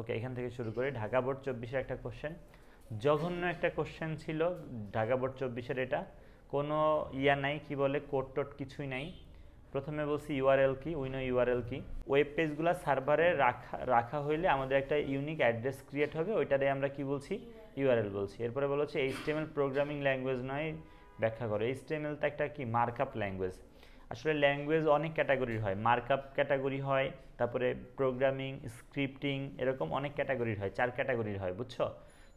ওকে, এখান থেকে শুরু করি। ঢাকা বোর্ড 24-এর একটা কোশ্চেন, জঘন্য একটা কোশ্চেন ছিল ঢাকা বোর্ড 24-এর। এটা কোনো নাই, কি বলে কোড টোড কিছুই নাই। প্রথমে বলছি ইউআরএল কি, উইনো ইউআরএল কি। ওয়েব পেজগুলো সার্ভারে রাখা হইলে আমাদের একটা ইউনিক অ্যাড্রেস ক্রিয়েট হবে, ওইটারে আমরা কি বলছি, ইউআরএল বলছি। এরপরে বলা হচ্ছে এইচটিএমএল প্রোগ্রামিং ল্যাঙ্গুয়েজ নয়, ব্যাখ্যা করে। এইচটিএমএল তো একটা কি মার্কআপ ল্যাঙ্গুয়েজ। আসলে ল্যাঙ্গুয়েজ অনেক ক্যাটাগরির হয়, মার্কআপ ক্যাটাগরি হয়, তারপরে প্রোগ্রামিং, স্ক্রিপ্টিং, এরকম অনেক ক্যাটাগরির হয়, 4 ক্যাটাগরির হয়, বুঝছো?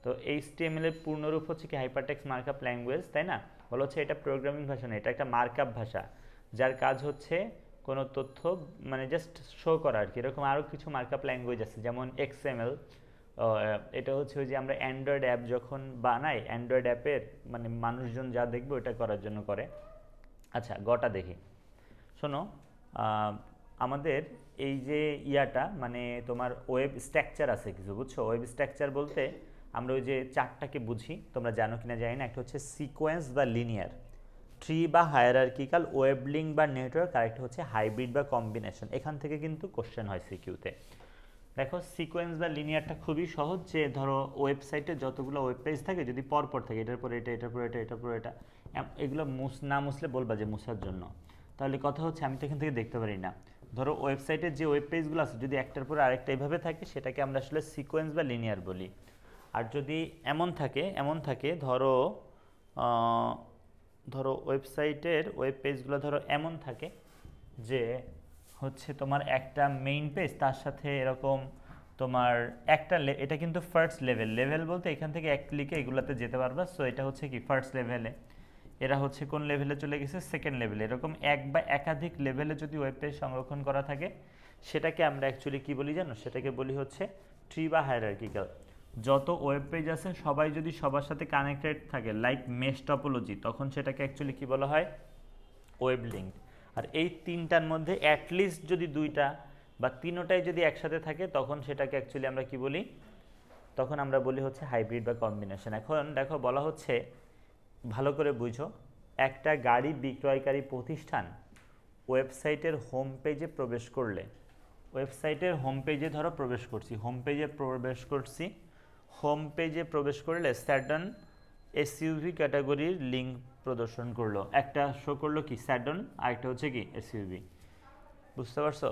তো এইচটিএমএল এর পূর্ণরূপ হচ্ছে কি হাইপারটেক্সট মার্কআপ ল্যাঙ্গুয়েজ, তাই না? বলা হচ্ছে এটা প্রোগ্রামিং ভাষা না, এটা একটা মার্কআপ ভাষা, যার কাজ হচ্ছে কোনো তথ্য মানে জাস্ট শো করা আর কি। এরকম আরও কিছু মার্কআপ ল্যাঙ্গুয়েজ আছে, যেমন এক্সএমএল। এটা হচ্ছে ওই যে আমরা অ্যান্ড্রয়েড অ্যাপ যখন বানাই, অ্যান্ড্রয়েড অ্যাপের মানে মানুষজন যা দেখবে ওটা করার জন্য করে। আচ্ছা, গটা দেখি, শোনো। আমাদের এই যে ইয়াটা মানে তোমার ওয়েব স্ট্রাকচার আছে কিছু, বুঝছো? ওয়েব স্ট্রাকচার বলতে আমরা ওই যে চারটাকে বুঝি, তোমরা জানো কিনা জানি না। একটা হচ্ছে সিকোয়েন্স বা লিনিয়ার, ট্রি বা হায়ারার্কিক্যাল, ওয়েব লিঙ্ক বা নেটওয়ার্ক, আর একটা হচ্ছে হাইব্রিড বা কম্বিনেশন। এখান থেকে কিন্তু কোশ্চেন হয় সিকিউতে। দেখো, সিকোয়েন্স বা লিনিয়ারটা খুবই সহজ, যে ধরো ওয়েবসাইটে যতগুলো ওয়েব পেজ থাকে যদি পরপর থাকে, এটার পর এটা, এটার পর এটা, এটার পর এটা, এগুলো না মুছলে বলবা যে মুছার জন্য। তাহলে কথা হচ্ছে আমি তো এখান থেকে দেখতে পারি না। ধরো ওয়েবসাইটের যে ওয়েব পেজগুলো আছে যদি একটার পর আরেকটা এইভাবে থাকে, সেটাকে আমরা আসলে সিকোয়েন্স বা লিনিয়ার বলি। আর যদি এমন থাকে ধরো ধরো ওয়েবসাইটের ওয়েব পেজগুলো ধরো এমন থাকে যে হচ্ছে তোমার একটা মেইন পেজ, তার সাথে এরকম তোমার একটা এটা কিন্তু ফার্স্ট লেভেল বলতে এখান থেকে এক ক্লিকে এগুলাতে যেতে পারবা। সো এটা হচ্ছে কি ফার্স্ট লেভেলে, এরা হচ্ছে কোন লেভেলে চলে গেছে, সেকেন্ড লেভেলে। এরকম এক বা একাধিক লেভেলে যদি ওয়েব পেজ সংরক্ষণ করা থাকে, সেটাকে আমরা অ্যাকচুয়ালি কি বলি জানো? সেটাকে বলি হচ্ছে ট্রি বা হায়ারার্কিক্যাল। যত ওয়েব পেজ আছে সবাই যদি সবার সাথে কানেক্টেড থাকে লাইক মেশ টপোলজি, তখন সেটাকে অ্যাকচুয়ালি কি বলা হয়, ওয়েব লিঙ্ক। আর এই তিনটার মধ্যে অ্যাটলিস্ট যদি দুইটা বা তিনোটাই যদি একসাথে থাকে, তখন সেটাকে অ্যাকচুয়ালি আমরা কি বলি, তখন আমরা বলি হচ্ছে হাইব্রিড বা কম্বিনেশন। এখন দেখো, বলা হচ্ছে ভালো করে বুঝো, একটা গাড়ি বিক্রয়কারী প্রতিষ্ঠান ওয়েবসাইটের হোম পেজে প্রবেশ করলে, ওয়েবসাইটের হোম পেজে ধরো প্রবেশ করছি, হোম পেজে প্রবেশ করলে স্যাডন এসইউভি ক্যাটাগরির লিঙ্ক প্রদর্শন করলো। একটা শো করলো কি স্যাডন, আর একটা হচ্ছে কি এসইউভি। বুঝতে পারছো?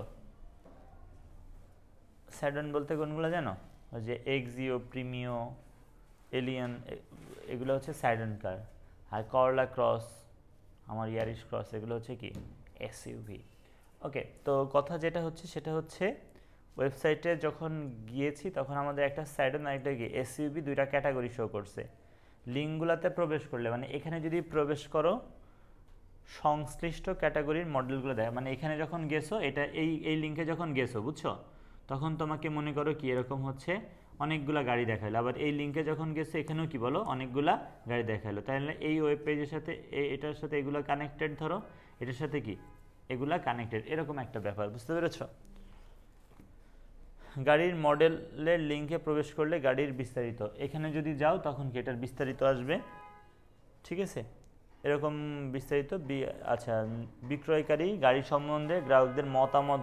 স্যাডন বলতে কোনগুলো জানো? ওই যে এক্সিও, প্রিমিও, এলিয়ন, এগুলো হচ্ছে স্যাডন কার। আর করলা ক্রস, আমার ইয়ারিশ ক্রস, এগুলো হচ্ছে কি এসইউভি। ওকে, তো কথা যেটা হচ্ছে সেটা হচ্ছে ওয়েবসাইটে যখন গিয়েছি তখন আমাদের একটা স্যাডন আর একটা কি এসইউভি, দুইটা ক্যাটাগরি শো করছে। লিঙ্কগুলোতে প্রবেশ করলে মানে এখানে যদি প্রবেশ করো, সংশ্লিষ্ট ক্যাটাগরির মডেলগুলো দেয়। মানে এখানে যখন গেছো, এটা এই লিঙ্কে যখন গেছো, বুঝছো, তখন তোমাকে মনে করো কি এরকম হচ্ছে অনেকগুলা গাড়ি দেখাইলো। আবার এই লিঙ্কে যখন গেছো, এখানেও কি বলো অনেকগুলা গাড়ি দেখাইলো। তাহলে এই ওয়েব পেজের সাথে এটার সাথে এগুলো কানেক্টেড, ধরো এটার সাথে কি এগুলা কানেক্টেড, এরকম একটা ব্যাপার। বুঝতে পেরেছ? গাড়ির মডেলের লিঙ্কে প্রবেশ করলে গাড়ির বিস্তারিত, এখানে যদি যাও তখন কি এটার বিস্তারিত আসবে, ঠিক আছে? এরকম বিস্তারিত। আচ্ছা, বিক্রয়কারী গাড়ি সম্বন্ধে গ্রাহকদের মতামত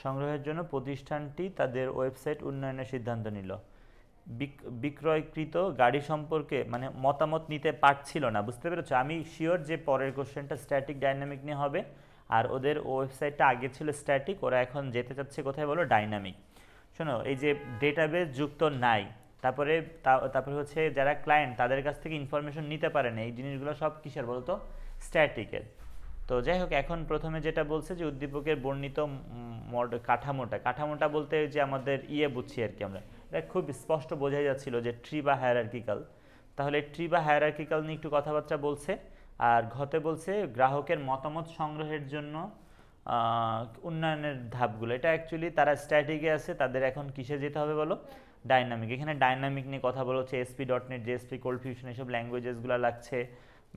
সংগ্রহের জন্য প্রতিষ্ঠানটি তাদের ওয়েবসাইট উন্নয়নের সিদ্ধান্ত নিল। বিক্রয়কৃত গাড়ি সম্পর্কে মানে মতামত নিতে পারছিল না। বুঝতে পেরেছো? আমি শিওর যে পরের কোশ্চেনটা স্ট্যাটিক ডাইনামিক নিয়ে হবে, আর ওদের ওয়েবসাইটটা আগে ছিল স্ট্যাটিক, ওরা এখন যেতে চাচ্ছে কোথায় বলো, ডাইনামিক। শোনো, এই যে ডেটাবেস যুক্ত নাই, তারপরে হচ্ছে যারা ক্লায়েন্ট তাদের কাছ থেকে ইনফরমেশন নিতে পারে না, এই জিনিসগুলো সব কিসের বলতো, স্ট্যাটিকের। তো যাই হোক, এখন প্রথমে যেটা বলছে যে উদ্দীপকের বর্ণিত কাঠামোটা বলতে যে আমাদের বুঝছি আর কি আমরা, এটা খুব স্পষ্ট বোঝাই যাচ্ছিল যে ট্রি বা হায়ারার্কিক্যাল। তাহলে ট্রি বা হায়ারার্কিক্যাল নিয়ে একটু কথাবার্তা বলছে। আর ঘতে বলছে গ্রাহকের মতামত সংগ্রহের জন্য উন্নয়নের ধাপগুলো। এটা অ্যাকচুয়ালি তারা স্ট্যাটিকে আছে, তাদের এখন কিসে যেতে হবে বলো, ডাইনামিক। এখানে ডাইনামিক নিয়ে কথা বলা হচ্ছে, ASP.NET, JSP, কোল্ড ফিউশন, এসব ল্যাঙ্গুয়েজেসগুলো লাগছে,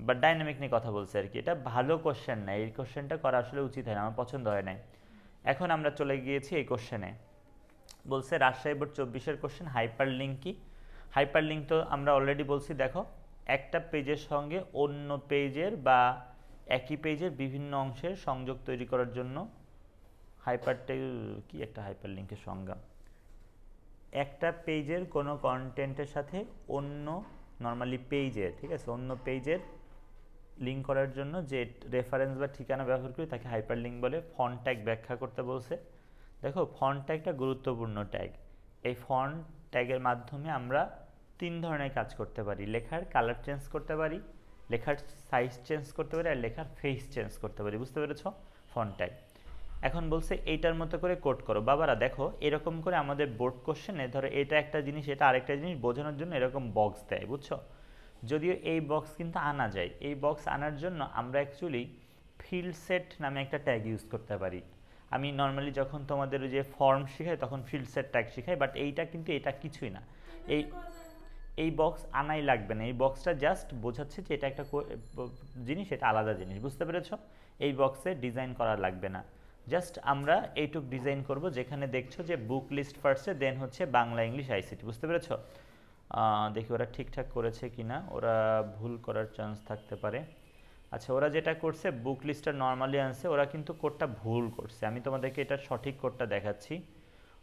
বাট ডাইনামিক নিয়ে কথা বলছে আর কি। এটা ভালো কোশ্চেন না, এই কোশ্চেনটা করা আসলে উচিত হয় না, আমার পছন্দ হয় নাই। এখন আমরা চলে গিয়েছি এই কোশ্চেনে। বলছে রাজশাহী বোর্ড 24-এর কোশ্চেন, হাইপার লিঙ্ক কি? হাইপার লিঙ্ক তো আমরা অলরেডি বলছি। দেখো, একটা পেজের সঙ্গে অন্য পেজের বা একই পেজের বিভিন্ন অংশের সংযোগ তৈরি করার জন্য কি একটা হাইপার লিঙ্কের সংজ্ঞা। একটা পেজের কোনো কন্টেন্টের সাথে অন্য নর্মালি পেজের, ঠিক আছে, অন্য পেজের লিঙ্ক করার জন্য যে রেফারেন্স বা ঠিকানা ব্যবহার করি তাকে হাইপার লিঙ্ক বলে। ফন্ট ট্যাগ ব্যাখ্যা করতে বলছে। দেখো ফন্ট ট্যাগটা গুরুত্বপূর্ণ ট্যাগ। এই ফন্ট ট্যাগের মাধ্যমে আমরা 3 ধরনের কাজ করতে পারি। লেখার কালার চেঞ্জ করতে পারি, লেখার সাইজ চেঞ্জ করতে পারি, আর লেখার ফেস চেঞ্জ করতে পারি। বুঝতে পেরেছো? Font tag. এখন বলছে এইটার মতো করে কোড করো। বাবারা দেখো এরকম করে আমাদের বোর্ড কোশ্চেনে ধরো এটা একটা জিনিস এটা আরেকটা জিনিস বোঝানোর জন্য এরকম বক্স দেয়, বুঝছো? যদিও এই বক্স কিন্তু আনা যায়। এই বক্স আনার জন্য আমরা অ্যাকচুয়ালি ফিল্ড সেট নামে একটা ট্যাগ ইউজ করতে পারি। আমি নর্মালি যখন তোমাদের যে ফর্ম শেখাই তখন ফিল্ড সেট ট্যাগ শেখাই, বাট এইটা কিন্তু এটা কিছুই না। এই এই বক্স আনাই লাগবে না। এই বক্সটা জাস্ট বোঝাচ্ছে যে এটা একটা জিনিস, এটা আলাদা জিনিস। বুঝতে পেরেছ? এই বক্সে ডিজাইন করা লাগবে না। জাস্ট আমরা এইটুক ডিজাইন করব যেখানে দেখছো যে বুক লিস্ট ফার্স্টে, দেন হচ্ছে বাংলা ইংলিশ আইসিটি। বুঝতে পেরেছ? দেখি ওরা ঠিকঠাক করেছে কিনা, ওরা ভুল করার চান্স থাকতে পারে। আচ্ছা, ওরা যেটা করছে বুক লিস্টটা নর্মালি আনছে, ওরা কিন্তু কোডটা ভুল করছে। আমি তোমাদেরকে এটার সঠিক কোডটা দেখাচ্ছি।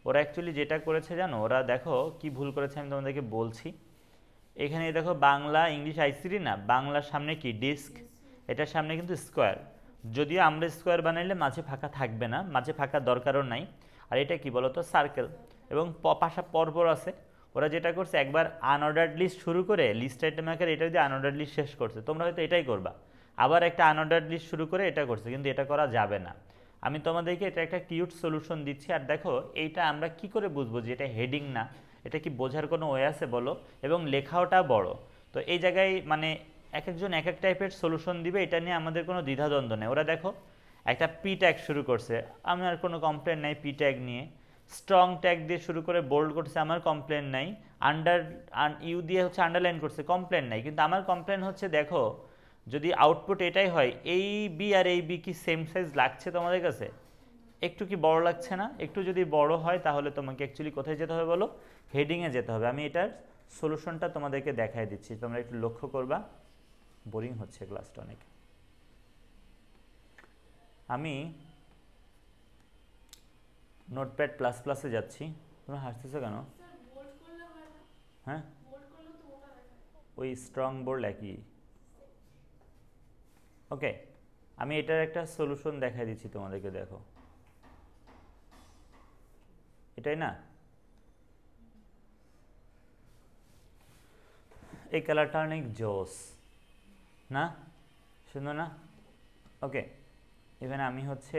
ওরা অ্যাকচুয়ালি যেটা করেছে জানো, ওরা দেখো কি ভুল করেছে আমি তোমাদেরকে বলছি। এখানে দেখো বাংলা ইংলিশ আইসিটি না, বাংলার সামনে কি ডিস্ক, এটার সামনে কিন্তু স্কোয়ার। যদিও আমরা স্কোয়ার বানাইলে মাঝে ফাঁকা থাকবে না, মাঝে ফাঁকা দরকারও নাই। আর এটা কি বলতো, সার্কেল, এবং পাশা পরপর আছে। ওরা যেটা করছে একবার আনঅর্ডার্ড লিস্ট শুরু করে লিস্ট আইটেম আকারে এটা দিয়ে আনঅর্ডার্ড লিস্ট শেষ করছে। তোমরা হয়তো এটাই করবা, আবার একটা আনঅর্ডার্ড লিস্ট শুরু করে এটা করছে, কিন্তু এটা করা যাবে না। আমি তোমাদেরকে এটা একটা কিউট সলিউশন দিচ্ছি। আর দেখো এইটা আমরা কি করে বুঝবো যে এটা হেডিং না, এটা কি বোঝার কোনো ওয়ে আছে বলো? এবং লেখাওটা বড়। তো এই জায়গায় মানে এক একজন এক এক টাইপের সলিউশন দিবে, এটা নিয়ে আমাদের কোনো দ্বিধাদ্বন্দ্ব নেই। ওরা দেখো একটা পি ট্যাগ শুরু করছে, আমার কোনো কমপ্লেন নাই পি ট্যাগ নিয়ে। স্ট্রং ট্যাগ দিয়ে শুরু করে বোল্ড করছে, আমার কমপ্লেন নাই। আন্ডার ইউ দিয়ে হচ্ছে আন্ডারলাইন করছে, কমপ্লেন নাই। কিন্তু আমার কমপ্লেন হচ্ছে দেখো যদি আউটপুট এটাই হয়, এই বি আর এই বি কি সেম সাইজ লাগছে তোমাদের কাছে? একটু কি বড় লাগছে না? একটু যদি বড় হয় তাহলে তোমাকে অ্যাকচুয়ালি কোথায় যেতে হবে বলো? হেডিংয়ে যেতে হবে। আমি এটার সলিউশনটা তোমাদেরকে দেখাই দিচ্ছি, তোমরা একটু লক্ষ্য করবা। বোরিং হচ্ছে ক্লাসটা অনেক। আমি নোটপ্যাড প্লাস প্লাসে যাচ্ছি। তোমরা হাসতেছো কেন? হ্যাঁ, ওই স্ট্রং বোল্ড একই। ওকে, আমি এটার একটা সলিউশন দেখাই দিচ্ছি তোমাদেরকে। দেখো এটাই না, এই কালারটা অনেক জোস না, সুন্দর না? ওকে, ইভেন আমি হচ্ছে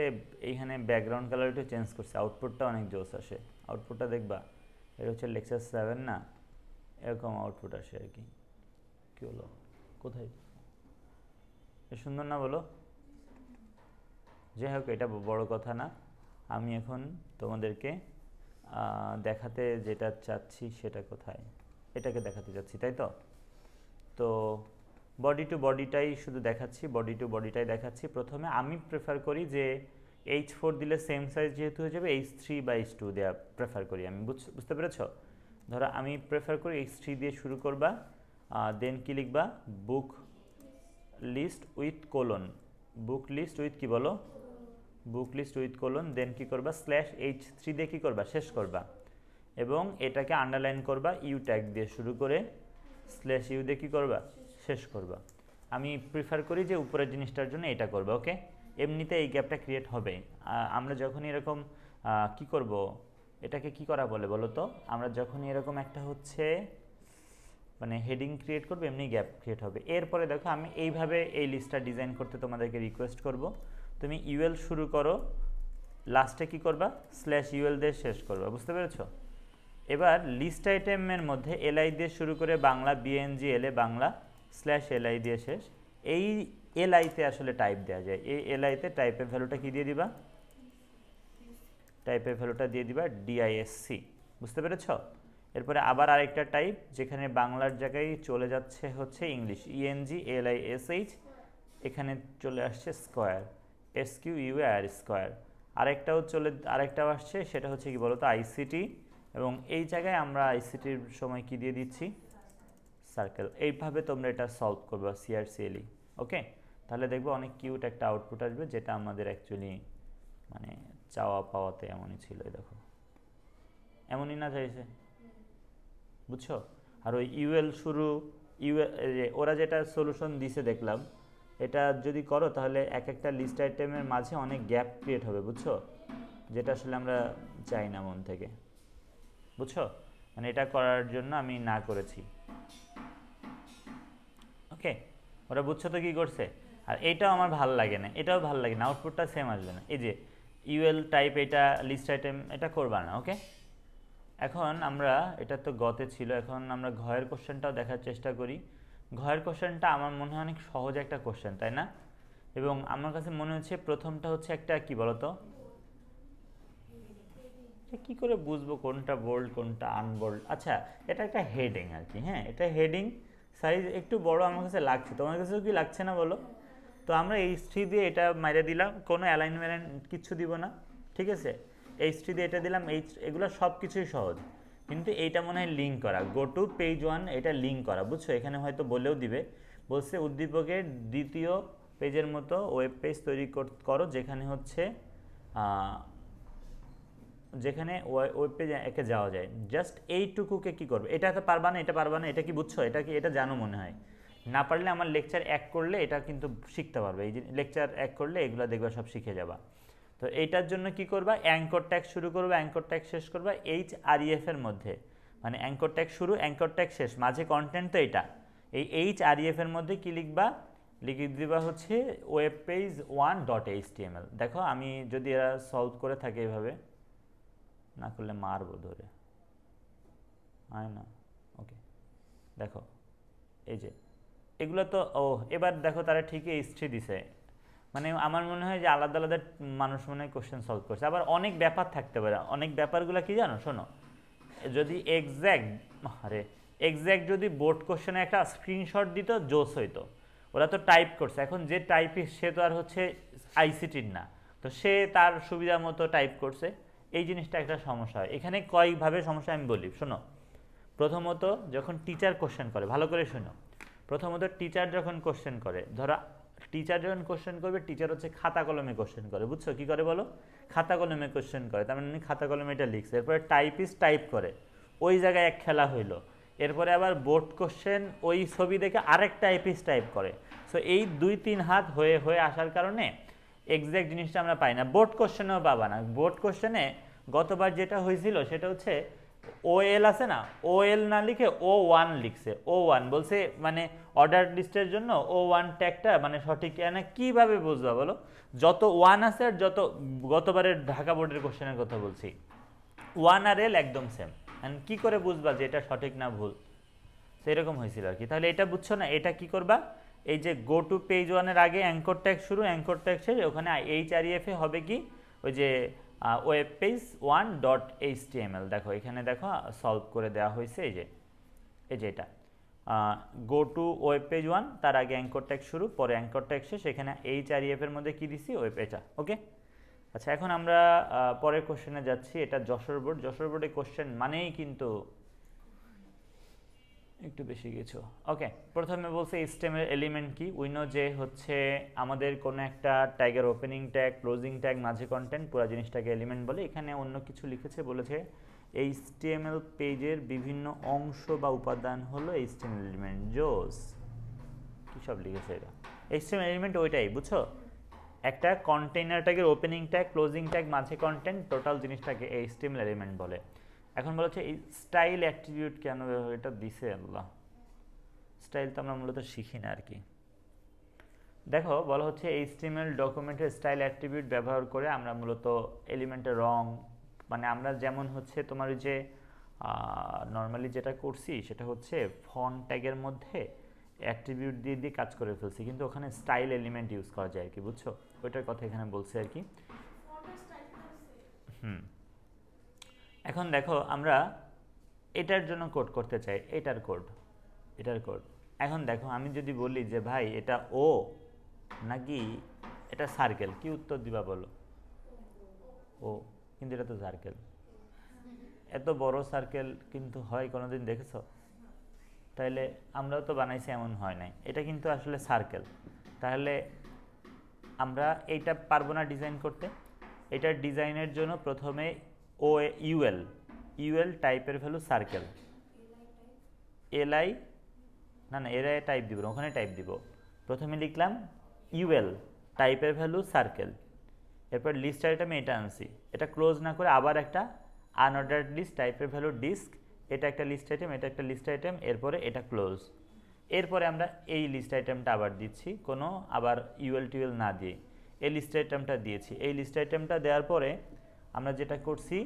এইখানে ব্যাকগ্রাউন্ড কালার একটু চেঞ্জ করছি, আউটপুটটা অনেক জোস আসে। আউটপুটটা দেখবা, এটা হচ্ছে লেকচার 7 না, এরকম আউটপুট আসে আর কি। কী হলো, কোথায় সুন্দর না বলো? যাই হোক, এটা বড় কথা না। আমি এখন তোমাদেরকে দেখাতে যেটা চাচ্ছি সেটা কোথায়, এটাকে দেখাতে চাচ্ছি, তাই তো? তো বডি টু বডিটাই শুধু দেখাচ্ছি, বডি টু বডিটাই দেখাচ্ছি। প্রথমে আমি প্রেফার করি যে H4 দিলে সেম সাইজ যেহেতু হয়ে যাবে, H3 বা H2 দেওয়া প্রেফার করি আমি। বুঝতে পেরেছ? ধরো আমি প্রেফার করি H3 দিয়ে শুরু করবা, দেন কি লিখবা, book list with colon. Book list with কি বলো, book list with colon, then কি করবা, /H3 দিয়ে কি করবা, শেষ করবা। এবং এটাকে আন্ডারলাইন করবা ইউ ট্যাগ দিয়ে শুরু করে /U দিয়ে কি করবা, শেষ করবা। আমি প্রিফার করি যে উপরের জিনিসটার জন্য এটা করবে। ওকে, এমনিতে এই গ্যাপটা ক্রিয়েট হবে। আমরা যখনই এরকম কি করব, এটাকে কি করা বলে বলো তো? আমরা যখনই এরকম একটা হচ্ছে মানে হেডিং ক্রিয়েট করবো, এমনি গ্যাপ ক্রিয়েট হবে। এরপরে দেখো আমি এইভাবে এই লিস্টটা ডিজাইন করতে তোমাদেরকে রিকোয়েস্ট করব। তুমি ইউএল শুরু করো, লাস্টে কি করবা, /UL দিয়ে শেষ করবা। বুঝতে পেরেছো? এবার লিস্ট আইটেমের মধ্যে এলআই দিয়ে শুরু করে Bangla, BNG LA Bangla, /LI দিয়ে শেষ। এই এলআইতে আসলে টাইপ দেওয়া যায়। এই এলআইতে টাইপের ভ্যালুটা কি দিয়ে দিবা, টাইপের ভ্যালুটা দিয়ে দিবা DISC। বুঝতে পেরেছ? এরপরে আবার আরেকটা টাইপ, যেখানে বাংলার জায়গায় চলে যাচ্ছে হচ্ছে ইংলিশ, ENGLISH, এখানে চলে আসছে স্কোয়ার, SQUAR স্কোয়ার। আরেকটাও আসছে, সেটা হচ্ছে কি বলতো, আইসিটি। এবং এই জায়গায় আমরা আইসিটির সময় কি দিয়ে দিচ্ছি, সার্কেল। এইভাবে তোমরা এটা সলভ করবে CRCLE। ওকে, তাহলে দেখবো অনেক কিউট একটা আউটপুট আসবে, যেটা আমাদের অ্যাকচুয়ালি মানে চাওয়া পাওয়াতে এমনই ছিল। দেখো এমনই না চাইছে, বুঝছো? আর ওই ইউএল শুরু ওরা যেটা সলিউশন দিছে দেখলাম, এটা যদি করো তাহলে এক একটা লিস্ট আইটেমের মাঝে অনেক গ্যাপ ক্রিয়েট হবে, বুঝছো? যেটা আসলে আমরা চাই না মন থেকে, বুঝছো? মানে এটা করার জন্য আমি না করেছি। ওকে, ওরা বুঝছো তো কি করছে? আর এইটাও আমার ভালো লাগে না, এটাও ভালো লাগে না, আউটপুটটা সেম আসবে না। এই যে ইউএল টাইপ, এটা লিস্ট আইটেম, এটা করবা না। ওকে, এখন আমরা, এটা তো গতে ছিল, এখন আমরা ঘয়ের কোশ্চেনটাও দেখার চেষ্টা করি। ঘয়ের কোশ্চেনটা আমার মনে হয় অনেক সহজ একটা কোশ্চেন, তাই না? এবং আমার কাছে মনে হচ্ছে প্রথমটা হচ্ছে একটা কি বলতো, কি করে বুঝবো কোনটা বোল্ড কোনটা আনবোল্ড? আচ্ছা, এটা একটা হেডিং আর কি। হ্যাঁ, এটা হেডিং, সাইজ একটু বড় আমার কাছে লাগছে, তোমার কাছেও কি লাগছে না বলো? তো আমরা H3 দিয়ে এটা মাইরে দিলাম, কোনো অ্যালাইনমেন্ট কিচ্ছু দিব না, ঠিক আছে? H3 দিয়ে এটা দিলাম, এগুলো সব কিছুই সহজ, কিন্তু এইটা মনে হয় লিঙ্ক করা, গো টু পেজ 1, এটা লিঙ্ক করা, বুঝছো? এখানে হয়তো বলেও দিবে, বলছে উদ্দীপকের দ্বিতীয় পেজের মতো ওয়েব পেজ তৈরি করো, যেখানে হচ্ছে যেখানে ওয়েব পেজে একে যাওয়া যায়। জাস্ট এইটুকুকে কি করবে? এটা তো পারবা না, এটা পারবা না, এটা কি বুঝছো? এটা কি, এটা জানো মনে হয়? না পারলে আমার লেকচার এক করলে এটা কিন্তু শিখতে পারবে। এই যে লেকচার এক করলে এগুলো দেখবা সব শিখে যাবা। তো এইটার জন্য কি করবা? অ্যাঙ্কর ট্যাগ শুরু করবা, অ্যাঙ্কর ট্যাগ শেষ করবা HREF এর মধ্যে, মানে অ্যাঙ্কর ট্যাগ শুরু, অ্যাঙ্কর ট্যাগ শেষ, মাঝে কন্টেন্ট তো এটা। এই HREF এর মধ্যে কি লিখবা? লিখে দিবা হচ্ছে ওয়েব পেজ 1.html। দেখো আমি যদি এরা সলভ করে থাকে এভাবে, না করলে মারবো ধরে, হয় না? ওকে, দেখো এই যে এগুলো তো, ও এবার দেখো তারা ঠিকই H3 দিছে। মানে আমার মনে হয় যে আলাদা আলাদা মানুষ মনে হয় কোশ্চেন সলভ করছে। আবার অনেক ব্যাপার থাকতে পারে, অনেক ব্যাপারগুলো কি জানো? শোনো, যদি এক্স্যাক্ট যদি বোর্ড কোশ্চেনে একটা স্ক্রিনশট দিত জোস হইতো। ওরা তো টাইপ করছে, এখন যে টাইপিস্ট সে তো আর হচ্ছে আইসিটির না, তো সে তার সুবিধা মতো টাইপ করছে। এই জিনিসটা একটা সমস্যা হয় এখানে। কয়েকভাবে সমস্যা আমি বলি, শোনো। প্রথমত যখন টিচার কোশ্চেন করে, ভালো করে শোনো, প্রথমত টিচার যখন কোশ্চেন করে, ধরো টিচার যখন কোশ্চেন করবে, টিচার হচ্ছে খাতা কলমে কোশ্চেন করে, বুঝছো? কি করে বলো? খাতা কলমে কোশ্চেন করে, তার মানে খাতা কলমে এটা লিখছে। এরপরে টাইপিস্ট টাইপ করে, ওই জায়গায় এক খেলা হইলো। এরপরে আবার বোর্ড কোশ্চেন, ওই ছবি দেখে আরেক টাইপিস্ট টাইপ করে। সো এই 2-3 হাত হয়ে হয়ে আসার কারণে এক্স্যাক্ট জিনিসটা আমরা পাই না। বোর্ড কোশ্চেনেও পাবা না। বোর্ড কোশ্চেনে গতবার যেটা হয়েছিল সেটা হচ্ছে OL আছে না, OL না লিখে O1 লিখছে। O1 বলছে মানে অর্ডার লিস্টের জন্য O1 ট্যাগটা মানে সঠিক না, কীভাবে বুঝবা বলো? যত 1 আছে আর যত, গতবারের ঢাকা বোর্ডের কোশ্চেনের কথা বলছি, 1 আর L একদম সেম। কি করে বুঝবা যে এটা সঠিক না ভুল? সেরকম হয়েছিল আর কি। তাহলে এটা বুঝছো না? এটা কি করবা? এই যে গো টু পেজ 1 এর আগে অ্যাঙ্কর ট্যাগ শুরু, অ্যাঙ্কর ট্যাগ শেষ, ওখানে HREF এ হবে কি ওই যে ওয়েব পেজ 1.html। দেখো এখানে, দেখো সলভ করে দেওয়া হয়েছে। এই যে এটা গো টু ওয়েব পেজ 1, তার আগে অ্যাঙ্কর ট্যাগ শুরু, পরে অ্যাঙ্কর ট্যাগ শেষ, এখানে HREF এর মধ্যে কি দিছি? ওয়েব পেজটা। ওকে, আচ্ছা এখন আমরা পরের কোশ্চেনে যাচ্ছি। এটা যশোর বোর্ড। যশোর বোর্ডে কোশ্চেন মানেই কিন্তু একটু বেশি কিছু। ওকে, প্রথমে বলছে HTML এলিমেন্ট কি? উইনো যে হচ্ছে আমাদের কোনো একটা ট্যাগের ওপেনিং ট্যাগ, ক্লোজিং ট্যাগ, মাঝে কন্টেন্ট, পুরো জিনিসটাকে এলিমেন্ট বলে। এখানে অন্য কিছু লিখেছে, বলেছে HTML পেজের বিভিন্ন অংশ বা উপাদান হলো HTML এলিমেন্ট। জোস, কী সব লিখেছে এটা! HTML এলিমেন্ট ওইটাই, বুঝছো? একটা কন্টেইনার ট্যাগের ওপেনিং ট্যাগ, ক্লোজিং ট্যাগ, মাঝে কন্টেন্ট, টোটাল জিনিসটাকে HTML এলিমেন্ট বলে। এখন বলা হচ্ছে এই স্টাইল অ্যাট্রিবিউট কেন এটা দিছে? আল্লাহ, স্টাইল তো আমরা মূলত শিখি না আর কি। দেখো বলা হচ্ছে HTML ডকুমেন্টের স্টাইল অ্যাট্রিবিউট ব্যবহার করে আমরা মূলত এলিমেন্টের রং, মানে আমরা যেমন হচ্ছে তোমার ওই যে নর্মালি যেটা করছি সেটা হচ্ছে ফন্ট ট্যাগের মধ্যে অ্যাট্রিবিউট দিয়ে দিয়ে কাজ করে ফেলছি, কিন্তু ওখানে স্টাইল এলিমেন্ট ইউজ করা যায় আর কি, বুঝছো? ওইটার কথা এখানে বলছে আর কি। এখন দেখো আমরা এটার জন্য কোড করতে চাই, এটার কোড। এখন দেখো আমি যদি বলি যে ভাই এটা ও নাকি এটা সার্কেল, কি উত্তর দিবা বলো? ও, কিন্তু এটা তো সার্কেল। এত বড় সার্কেল কিন্তু হয় কোনোদিন দেখেছো? তাহলে আমরাও তো বানাইছি, এমন হয় নাই। এটা কিন্তু আসলে সার্কেল। তাহলে আমরা এইটা পারবো না ডিজাইন করতে। এটার ডিজাইনের জন্য প্রথমে ইউএল টাইপের ভ্যালু সার্কেল, এলআই, না না এলআই টাইপ দিব না, ওখানে টাইপ দিব। প্রথমে লিখলাম ইউএল, টাইপের ভ্যালু সার্কেল, এরপর লিস্ট আইটেমে এটা আনছি, এটা ক্লোজ না করে আবার একটা আনঅর্ডার্ড লিস্ট, টাইপের ভ্যালু ডিস্ক, এটা একটা লিস্ট আইটেম, এটা একটা লিস্ট আইটেম, এরপরে এটা ক্লোজ। এরপরে আমরা এই লিস্ট আইটেমটা আবার দিচ্ছি, কোনো আবার ইউএল টিউএল না দিয়ে এই লিস্ট আইটেমটা দিয়েছি। এই লিস্ট আইটেমটা দেওয়ার পরে আমরা যেটা করছি,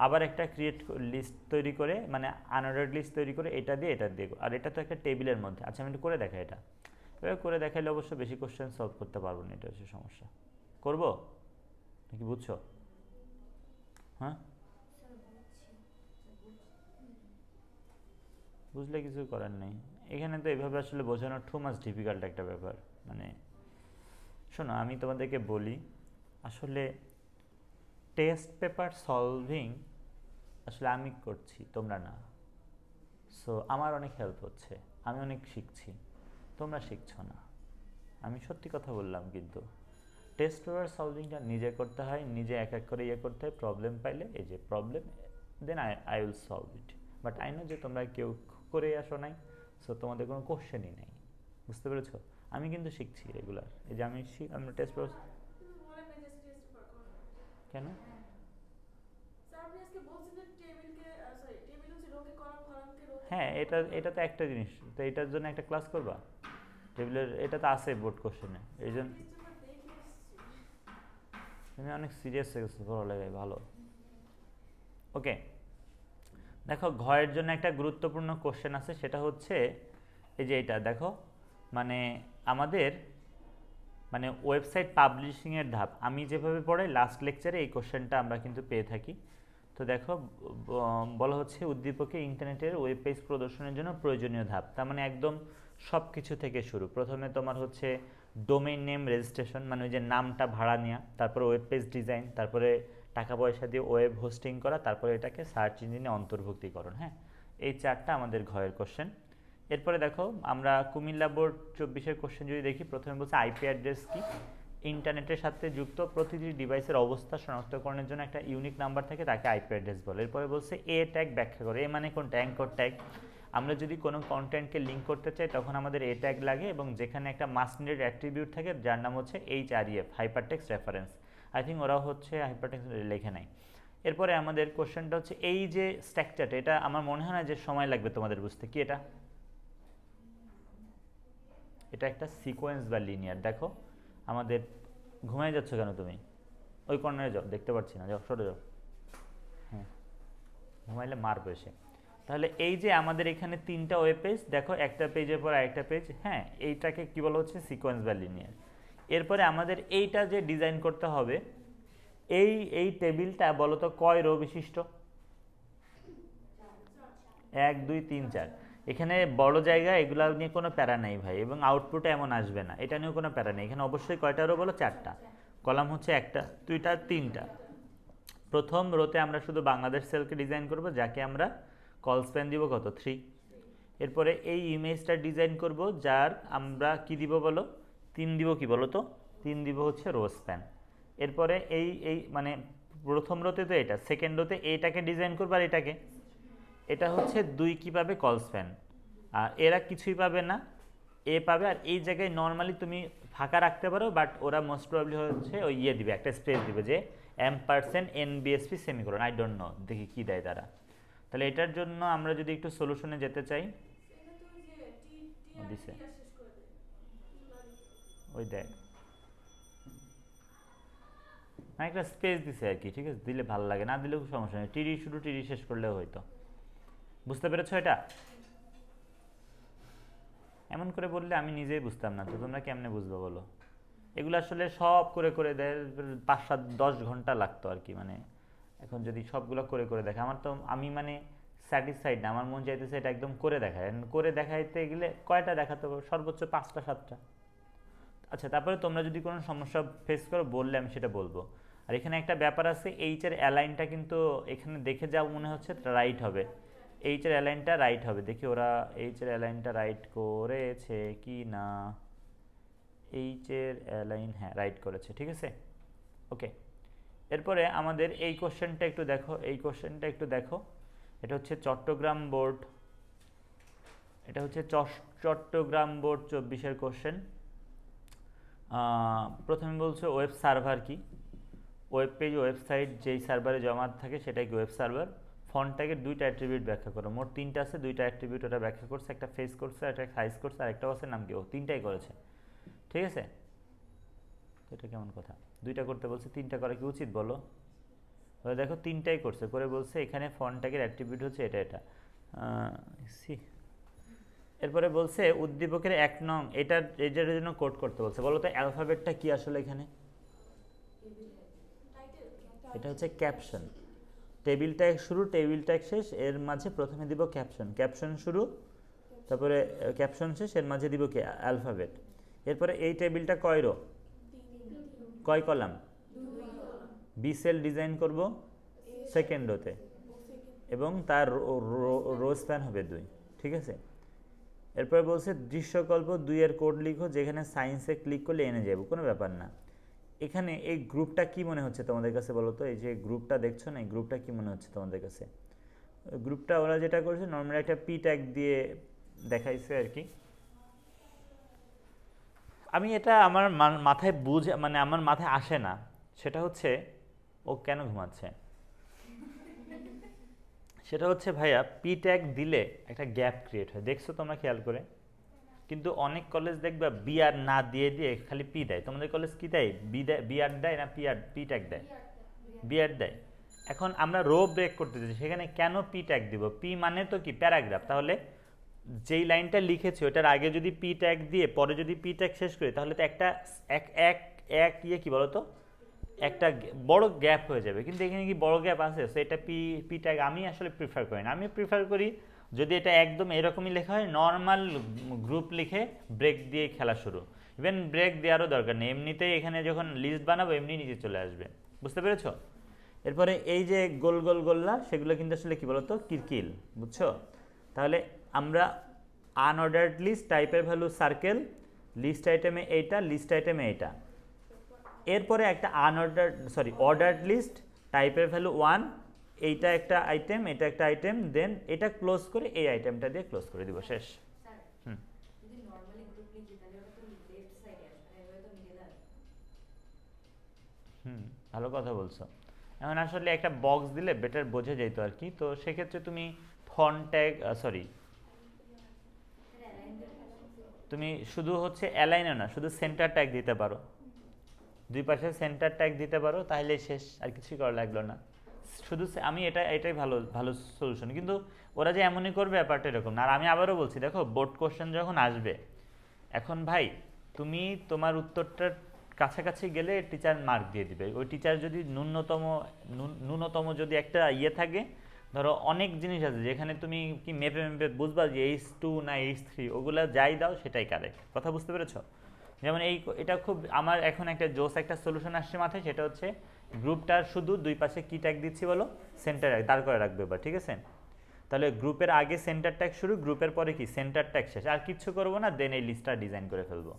আবার একটা ক্রিয়েট লিস্ট তৈরি করে, মানে আনঅর্ডার্ড লিস্ট তৈরি করে এটা দিয়ে এটা দিয়ে, আর এটা তো একটা টেবিলের মধ্যে। আচ্ছা আমি একটু করে দেখাই এটা, এভাবে করে দেখাইলে অবশ্য বেশি কোশ্চেন সলভ করতে পারবো না, এটা হচ্ছে সমস্যা। করবো নাকি বুঝছো? হ্যাঁ বুঝলে কিছু করার নেই, এখানে তো এইভাবে আসলে বোঝানো টু মাচ ডিফিকাল্ট একটা ব্যাপার। মানে শোনো আমি তোমাদেরকে বলি, আসলে টেস্ট পেপার সলভিং আসলে আমি করছি, তোমরা না। সো আমার অনেক হেল্প হচ্ছে, আমি অনেক শিখছি, তোমরা শিখছো না। আমি সত্যি কথা বললাম, কিন্তু টেস্ট পেপার সলভিংটা নিজে করতে হয়, নিজে এক এক করে ইয়ে করতে হয়। প্রবলেম পাইলে এই যে problem, then I will solve it. But I know যে তোমরা কেউ করে আসো নাই, সো তোমাদের কোনো কোশ্চেনই নেই, বুঝতে পেরেছো? আমি কিন্তু শিখছি রেগুলার, এই যে আমি টেস্ট পেপার। কেন? হ্যাঁ এটা এটা তো একটা জিনিস, তো এটার জন্য একটা ক্লাস করবা টেবিলের, এটা তো আছে বোর্ড কোশ্চেনে, এই জন্য তুমি অনেক সিরিয়াস হয়ে গেছো পড়ালেখায়, ভালো। ওকে দেখো ঘয়ের জন্য একটা গুরুত্বপূর্ণ কোশ্চেন আছে, সেটা হচ্ছে এই যে এটা দেখো, মানে আমাদের মানে ওয়েবসাইট পাবলিশিংয়ের ধাপ আমি যেভাবে পড়াই লাস্ট লেকচারে এই কোশ্চেনটা আমরা কিন্তু পেয়ে থাকি। তো দেখো বলা হচ্ছে উদ্দীপকে ইন্টারনেটের ওয়েব পেজ প্রদর্শনের জন্য প্রয়োজনীয় ধাপ, তার মানে একদম সব কিছু থেকে শুরু। প্রথমে তোমার হচ্ছে ডোমেইন নেম রেজিস্ট্রেশন, মানে ওই যে নামটা ভাড়া নেওয়া, তারপরে ওয়েব পেজ ডিজাইন, তারপরে টাকা পয়সা দিয়ে ওয়েব হোস্টিং করা, তারপরে এটাকে সার্চ ইঞ্জিনে অন্তর্ভুক্তিকরণ। হ্যাঁ এই চারটা আমাদের ঘয়ের কোশ্চেন। এরপরে দেখো আমরা কুমিল্লা বোর্ড 24-এর কোশ্চেন যদি দেখি, প্রথমে বলছে আইপি অ্যাড্রেস কি, ইন্টারনেটের সাথে যুক্ত প্রতিটি ডিভাইসের অবস্থা শনাক্তকরণের জন্য একটা ইউনিক নাম্বার থাকে, তাকে আইপি অ্যাড্রেস বলে। এরপরে বলছে এ ট্যাগ ব্যাখ্যা করে, এ মানে কোনটা? Anchor tag. আমরা যদি কোনো কন্টেন্টকে লিঙ্ক করতে চাই তখন আমাদের এ ট্যাগ লাগে, এবং যেখানে একটা মাস্ট নিডেড অ্যাট্রিবিউট থাকে যার নাম হচ্ছে HREF, hypertext reference. I think ওরাও হচ্ছে হাইপারটেক্সট লেখে নাই। এরপরে আমাদের কোশ্চেনটা হচ্ছে এই যে স্ট্রাকচারটা, এটা আমার মনে হয় না যে সময় লাগবে তোমাদের বুঝতে, কি এটা? এটা একটা সিকোয়েন্স বা লিনিয়ার। দেখো আমাদের, ঘুমাই যাচ্ছ কেন তুমি? ওই কর্নারে যাও, দেখতে পাচ্ছি না, যাও সরে যাও। হ্যাঁ ঘুমাইলে মারবো এসে। তাহলে এই যে আমাদের এখানে তিনটা ওয়েব পেজ, দেখো একটা পেজের পর আরেকটা পেজ, হ্যাঁ এইটাকে কি বলা হচ্ছে? সিকোয়েন্স বা লিনিয়ার। এরপরে আমাদের এইটা যে ডিজাইন করতে হবে, এই টেবিলটা বলো তো কয় রো বিশিষ্ট? 1 2 3 4। এখানে বড় জায়গা, এগুলো নিয়ে কোনো প্যারা নেই ভাই, এবং আউটপুটে এমন আসবে না, এটা নিয়েও কোনো প্যারা নেই। এখানে অবশ্যই কয়টা রো বলো? 4টা। কলাম হচ্ছে একটা, দুইটা, তিনটা। প্রথম রোতে আমরা শুধু বাংলাদেশ সেলকে ডিজাইন করব, যাকে আমরা কল স্প্যান দিব কত? 3। এরপরে এই ইমেজটা ডিজাইন করব, যার আমরা কি দিব বলো? 3 দিব। কি বলো তো? 3 দিব হচ্ছে রো স্প্যান। এরপরে এই মানে প্রথম রোতে তো এটা, সেকেন্ড রোতে এইটাকে ডিজাইন করবো, আর এটাকে, এটা হচ্ছে 2 কি পাবে? Call span. আর এরা কিছুই পাবে না, এ পাবে। আর এই জায়গায় নর্মালি তুমি ফাঁকা রাখতে পারো, বাট ওরা মোস্ট প্রবাবলি হচ্ছে ওই ইয়ে দিবে, একটা স্পেস দিবে যে %NBSP semicolon, I don't know, দেখি কি দেয় তারা। তাহলে এটার জন্য আমরা যদি একটু সলিউশনে যেতে চাই, দিছে ওই দেখ না, একটা স্পেস দিছে আর কি, ঠিক আছে, দিলে ভালো লাগে, না দিলেও সমস্যা নেই, টিডি শুধু টিডি শেষ করলেও হয়তো। বুঝতে পেরেছো এটা? এমন করে বললে আমি নিজেই বুঝতাম না, তো তোমরা কেমনে বুঝবে বলো? এগুলো আসলে সব করে করে দেয়, 5 7 10 ঘন্টা লাগতো আর কি। মানে এখন যদি সবগুলো করে করে দেখে, আমার তো, আমি মানে স্যাটিসফাইড না, আমার মন চাইতেছে এটা একদম করে দেখায়। করে দেখাইতে গেলে কয়টা দেখাতে হবে? সর্বোচ্চ 5টা 7টা। আচ্ছা তারপরে তোমরা যদি কোনো সমস্যা ফেস করো বললে আমি সেটা বলবো। আর এখানে একটা ব্যাপার আছে, এইচের অ্যালাইনটা কিন্তু এখানে দেখে যা মনে হচ্ছে রাইট হবে, এইচের অ্যালাইনটা রাইট হবে। দেখি ওরা এইচের অ্যালাইনটা রাইট করেছে কি না। এইচের অ্যালাইন, হ্যাঁ রাইট করেছে, ঠিক আছে ওকে। এরপরে আমাদের এই কোশ্চেনটা একটু দেখো, এই কোশ্চেনটা একটু দেখো। এটা হচ্ছে চট্টগ্রাম বোর্ড এটা হচ্ছে চট্টগ্রাম বোর্ড 24-এর কোশ্চেন। প্রথমে বলছে ওয়েব সার্ভার কি, ওয়েব পেজ ওয়েবসাইট যেই সার্ভারে জমা থাকে সেটাই ওয়েব সার্ভার। ফন্ট ট্যাগের দুইটা অ্যাট্রিবিউট ব্যাখ্যা করো। মোট তিনটা আছে, দুইটা অ্যাট্রিবিউট ওটা ব্যাখ্যা করছে, একটা ফেস করছে, একটা সাইজ করছে, আর একটা আছে নাম কি, ও তিনটাই করেছে। ঠিক আছে, এটা কেমন কথা, দুইটা করতে বলছে, তিনটা করা কি উচিত বলো? দেখো তিনটাই করছে, করে বলছে এখানে ফন্ট ট্যাগের অ্যাট্রিবিউট হচ্ছে এটা এটা। এরপরে বলছে উদ্দীপকের 1 নং এটার জন্য কোড করতে বলছে। বলো তো অ্যালফাবেটটা কি আসলে এখানে? এটা হচ্ছে ক্যাপশন। টেবিল ট্যাগ শুরু, টেবিল ট্যাগ শেষ, এর মাঝে প্রথমে দিব ক্যাপশন, ক্যাপশন শুরু, তারপরে ক্যাপশন শেষ, এর মাঝে দিব কি অ্যালফাবেট। এরপরে এই টেবিলটা কয় রো, কয় কলাম? 2 সেল ডিজাইন করব সেকেন্ড রোতে, এবং তার রো স্প্যান হবে 2। ঠিক আছে, এরপরে বলছে দৃশ্যকল্প 2 এর কোড লিখো, যেখানে সায়েন্সে ক্লিক করলে এনে যাবো, কোনো ব্যাপার না। এখানে এই গ্রুপটা কি মনে হচ্ছে তোমাদের কাছে বলো তো? এই যে গ্রুপটা দেখছো না, এই গ্রুপটা কি মনে হচ্ছে তোমাদের কাছে? গ্রুপটা ওরা যেটা করেছে নর্মালি একটা পি ট্যাগ দিয়ে দেখাইছে আর কি। আমি এটা আমার মাথায় মানে আমার মাথায় আসে না, সেটা হচ্ছে ও কেন ঘুমাচ্ছে। সেটা হচ্ছে ভাইয়া পি ট্যাগ দিলে একটা গ্যাপ ক্রিয়েট হয়, দেখছো তোমরা খেয়াল করে? কিন্তু অনেক কলেজ দেখবা বিআর না দিয়ে দিয়ে খালি পি দেয়। তোমাদের কলেজ কি দেয়? বিআর দেয় না পি ট্যাগ দেয়? বিআর দেয়। এখন আমরা রো ব্রেক করতে চাই, সেখানে কেন পি ট্যাগ দিব? পি মানে তো কি প্যারাগ্রাফ, তাহলে যেই লাইনটা লিখেছি ওটার আগে যদি পি ট্যাগ দিয়ে পরে যদি পি ট্যাগ শেষ করি, তাহলে তো একটা এক ইয়ে কি বলতো, একটা বড় গ্যাপ হয়ে যাবে। কিন্তু এখানে কি বড় গ্যাপ আছে? সো এটা পি ট্যাগ আমি আসলে প্রিফার করি না। আমি প্রিফার করি যদি এটা একদম এরকমই লেখা হয়, নর্মাল গ্রুপ লিখে ব্রেক দিয়ে খেলা শুরু। ইভেন ব্রেক দেওয়ারও দরকার নেই, এমনিতেই এখানে যখন লিস্ট বানাবো এমনি নিচে চলে আসবে। বুঝতে পেরেছো? এরপরে এই যে গোল গোল গোল্লা, সেগুলো কিন্তু আসলে কি বলতো, কিরকিল, বুঝছো? তাহলে আমরা আনঅর্ডার্ড লিস্ট, টাইপের ভ্যালু সার্কেল, লিস্ট আইটেমে এইটা, লিস্ট আইটেমে এইটা। এরপরে একটা অর্ডার্ড লিস্ট, টাইপের ভ্যালু 1, এইটা একটা আইটেম, এটা একটা আইটেম, দেন এটা ক্লোজ করে এই আইটেমটা দিয়ে ক্লোজ করে দিব, শেষ। ভালো কথা বলছো। এখন আসলে একটা বক্স দিলে বেটার বোঝা যেত আর কি। তো সেক্ষেত্রে তুমি ফন্ট ট্যাগ তুমি শুধু হচ্ছে অ্যালাইনও না, শুধু সেন্টার ট্যাগ দিতে পারো, দুই পাশে সেন্টার ট্যাগ দিতে পারো, তাহলে শেষ, আর কিছুই করা লাগলো না। শুধু আমি এটাই ভালো ভালো সলিউশন। কিন্তু ওরা যে এমনই করবে ব্যাপারটা এরকম না। আর আমি আবারও বলছি, দেখো বোর্ড কোশ্চেন যখন আসবে, এখন ভাই তুমি তোমার উত্তরটার কাছাকাছি গেলে টিচার মার্ক দিয়ে দিবে। ওই টিচার যদি ন্যূনতম যদি একটা ইয়ে থাকে, ধরো অনেক জিনিস আছে যেখানে তুমি কি মেপে মেপে বুঝবা যে H2 না H3, ওগুলা যাই দাও সেটাই কারেক্ট। কথা বুঝতে পেরেছো? যেমন এটা খুব আমার এখন একটা একটা সলিউশন আসছে মাথায়, সেটা হচ্ছে গ্রুপটার শুধু দুই পাশে কি ট্যাগ দিচ্ছি বলো, সেন্টার দাঁড় করে রাখবে বা, ঠিক আছে? তাহলে গ্রুপের আগে সেন্টার ট্যাগ শুরু, গ্রুপের পরে কি সেন্টার ট্যাগ শেষ, আর কিচ্ছু করবো না, দেন এই লিস্টটা ডিজাইন করে ফেলবো।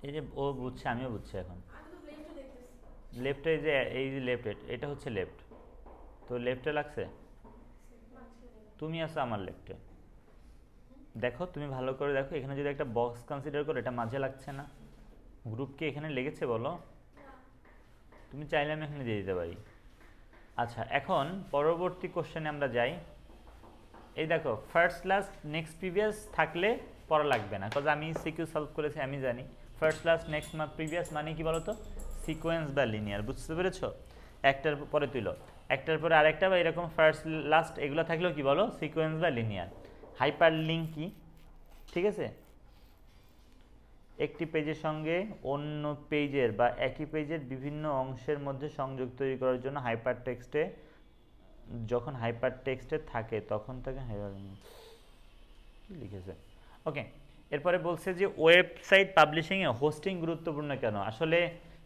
এই যে ও বুঝছে, আমিও বুঝছি এখন। লেফটে যে এই যে লেফট, এটা হচ্ছে লেফট, তো লেফটে লাগছে, তুমি আছো আমার লেফটে। দেখো তুমি ভালো করে দেখো, এখানে যদি একটা বক্স কনসিডার করো, এটা মাঝে লাগছে না? গ্রুপ কি এখানে লেগেছে বলো? তুমি চাইলে আমি এখানে দিয়ে দিতে পারি। আচ্ছা, এখন পরবর্তী কোশ্চেনে আমরা যাই। এই দেখো ফার্স্ট লাস্ট নেক্সট প্রিভিয়াস থাকলে পড়া লাগবে না, কারণ আমি সিকিউ সলভ করেছি, আমি জানি ফার্স্ট লাস্ট নেক্সট প্রিভিয়াস মানে কি বলো তো, সিকোয়েন্স বা লিনিয়ার। বুঝতে পেরেছো? একটার পরে তুলো, একটার পরে আরেকটা, বা এরকম ফার্স্ট লাস্ট এগুলো থাকলেও কি বলো, সিকোয়েন্স বা লিনিয়ার। হাইপার লিঙ্ক কি? ঠিক আছে, একটি পেজের সঙ্গে অন্য পেজের বা একই পেজের বিভিন্ন অংশের মধ্যে সংযোগ তৈরি করার জন্য হাইপার টেক্সটে, যখন হাইপার টেক্সটে থাকে তখন তাকে লিখেছে। ওকে, এরপরে বলছে যে ওয়েবসাইট পাবলিশিংয়ে হোস্টিং গুরুত্বপূর্ণ কেন? আসলে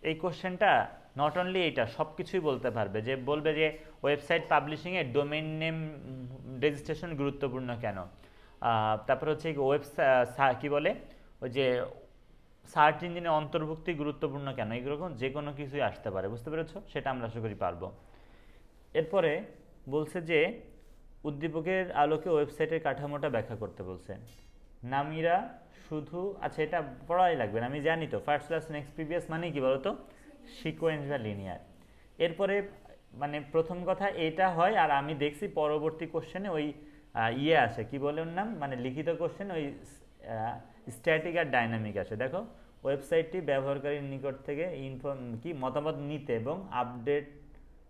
এই কোশ্চেনটা নট অনলি এইটা, সব কিছুই বলতে পারবে, যে বলবে যে ওয়েবসাইট পাবলিশিংয়ে ডোমেইন নেম রেজিস্ট্রেশন গুরুত্বপূর্ণ কেন, তারপর হচ্ছে কি বলে ওই যে সার্চ ইঞ্জিনে অন্তর্ভুক্তি গুরুত্বপূর্ণ কেন, এরকম যে কোনো কিছুই আসতে পারে। বুঝতে পেরেছো? সেটা আমরা আশা করি পারবো। এরপরে বলছে যে উদ্দীপকের আলোকে ওয়েবসাইটের কাঠামোটা ব্যাখ্যা করতে বলছে। নামিরা শুধু, আচ্ছা এটা পড়াই লাগবে না, আমি জানি তো। ফার্স্ট ক্লাস নেক্সট প্রিভিয়াস মানে কি বলতো, সিকোয়েন্স বা লিনিয়ার। এরপরে মানে প্রথম কথা এটা হয়, আর আমি দেখছি পরবর্তী কোশ্চেনে ওই ইয়ে আসে, কি বলে ওর নাম, মানে লিখিত কোশ্চেন ওই স্ট্যাটিক আর ডাইনামিক আসে। দেখো, ওয়েবসাইটটি ব্যবহারকারীর নিকট থেকে কি মতামত নিতে এবং আপডেট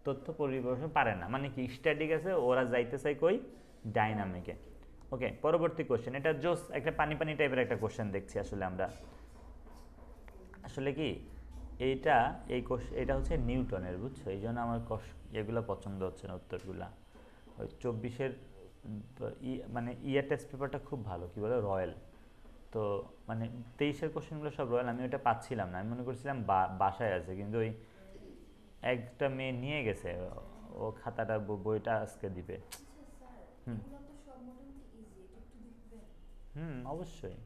তথ্য পরিবেশন পারে না, মানে কি স্ট্যাটিক আছে, ওরা যাইতে চাই কই, ডাইনামিকে। ওকে, পরবর্তী কোশ্চেন, এটা জোস একটা পানি পানি টাইপের একটা কোশ্চেন দেখছি আসলে আমরা। আসলে কি এইটা এটা হচ্ছে নিউটনের, বুঝছো, এই জন্য আমার এগুলো পছন্দ হচ্ছে না উত্তরগুলা। ওই 24-এর মানে ইয়ার টেস্ট পেপারটা খুব ভালো, কি বলে রয়্যাল। তো মানে 23-এর কোশ্চেনগুলো সব রয়্যাল, আমি ওটা পাচ্ছিলাম না, আমি মনে করছিলাম বাসায় আছে, কিন্তু ওই একটা মেয়ে নিয়ে গেছে, ও খাতাটা বইটা আজকে দিবে। হুম হুম, অবশ্যই।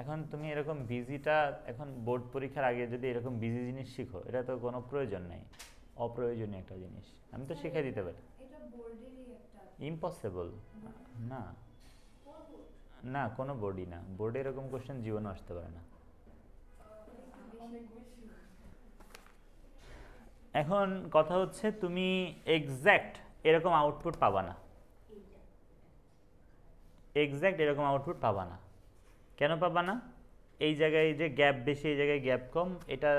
এখন তুমি এরকম বিজিটা, এখন বোর্ড পরীক্ষার আগে যদি এরকম বিজি জিনিস শিখো, এটা তো কোনো প্রয়োজন নেই, অপ্রয়োজনীয় একটা জিনিস। আমি তো শিখিয়ে দিতে পারি। ইম্পসিবল না, না কোনো বোর্ডই না, বোর্ডে এরকম কোশ্চেন জীবনে আসতে পারে না। এখন কথা হচ্ছে তুমি এক্স্যাক্ট এরকম আউটপুট পাবা না, এক্স্যাক্ট এরকম আউটপুট পাবা না। কেন পাবা না? এই জায়গায় যে গ্যাপ বেশি, এই জায়গায় গ্যাপ কম, এটা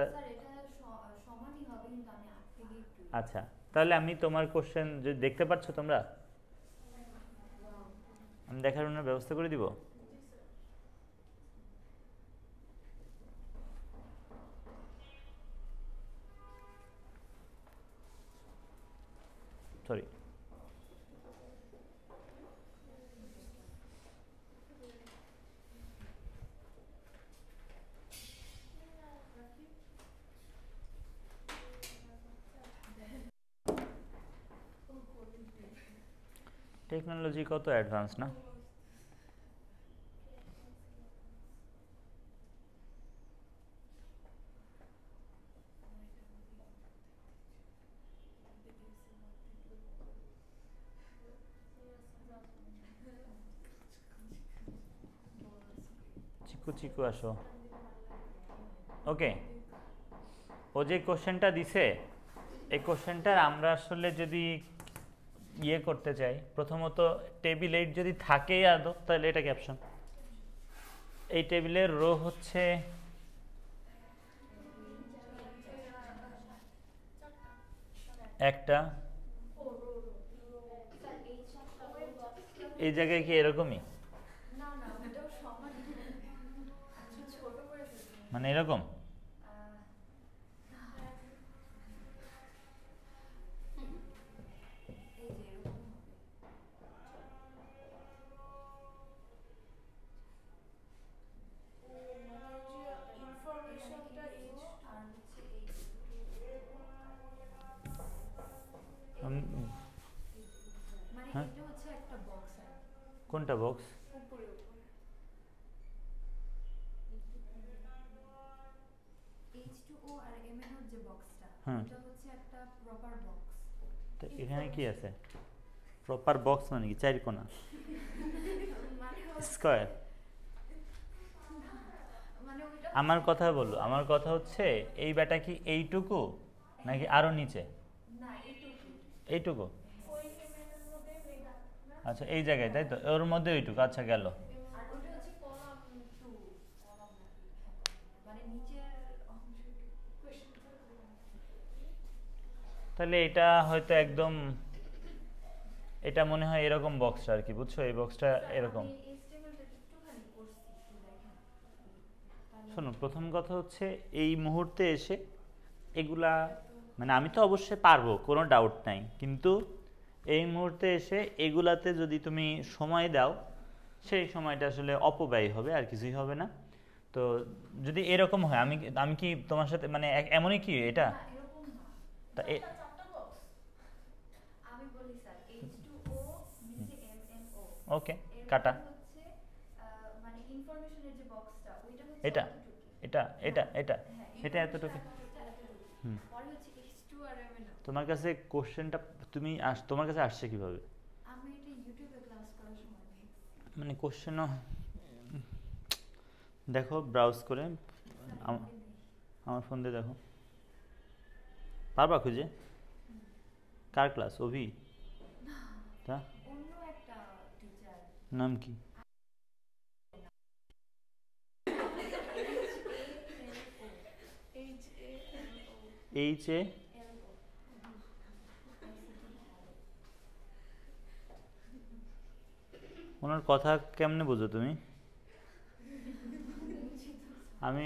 আচ্ছা, তাহলে আমি তোমার কোশ্চেন যদি দেখতে পাচ্ছ তোমরা, আমি দেখানোর ব্যবস্থা করে দিব। সরি, টেকনোলজি কত অ্যাডভান্স না। চিকু চিকু আসো। ওকে, ও যে কোশ্চেনটা দিছে, এই কোশ্চেনটার আমরা আসলে যদি ইয়ে করতে চাই, প্রথমত টেবিল 8 যদি থাকে আদৌ, তাহলে এটা ক্যাপশন। এই টেবিলের রো হচ্ছে একটা, এই জায়গায় কি এরকমই, মানে এরকম? হ্যাঁ, কোনটা বক্স? হ্যাঁ, তো এখানে কি আছে? প্রপার বক্স মানে কি চার কোণা স্কয়ার? আমার কথা বলো, আমার কথা হচ্ছে এই ব্যাটা কি এইটুকু নাকি আরো নিচে? এইটুকু? আচ্ছা, এই জায়গায় তাই তো, ওর মধ্যে ওইটুকু, আচ্ছা গেল। তাহলে এটা হয়তো একদম, এটা মনে হয় এরকম বক্সটা আর কি, বুঝছো, এই বক্সটা এরকম। শোনো, প্রথম কথা হচ্ছে এই মুহূর্তে এসে এগুলা, মানে আমি তো অবশ্যই পারবো, কোনো ডাউট নাই, কিন্তু এই মুহূর্তে এসে এগুলাতে যদি তুমি সময় দাও, সেই সময়টা আসলে অপব্যয় হবে, আর কিছুই হবে না। তো যদি এরকম হয়, আমি আমি কি তোমার সাথে মানে এমনই কি এটা, তা ওকে, কাটা। এটা এটা এটা এটা এটা এতটুকু। হুম, তোমার কাছে কোশ্চেনটা তোমার কাছে আসছে কিভাবে? আমি এটা ইউটিউবে ক্লাস করার সময় দেখছি। মানে কোশ্চেনও দেখো ব্রাউজ করে আমার ফোন দিয়ে দেখো, পারবা খুঁজে? কার ক্লাস? অভি? তা অন্য একটা টিচার। নাম কি? এইচ এ ওনার কথা কেমনে বুঝো তুমি? আমি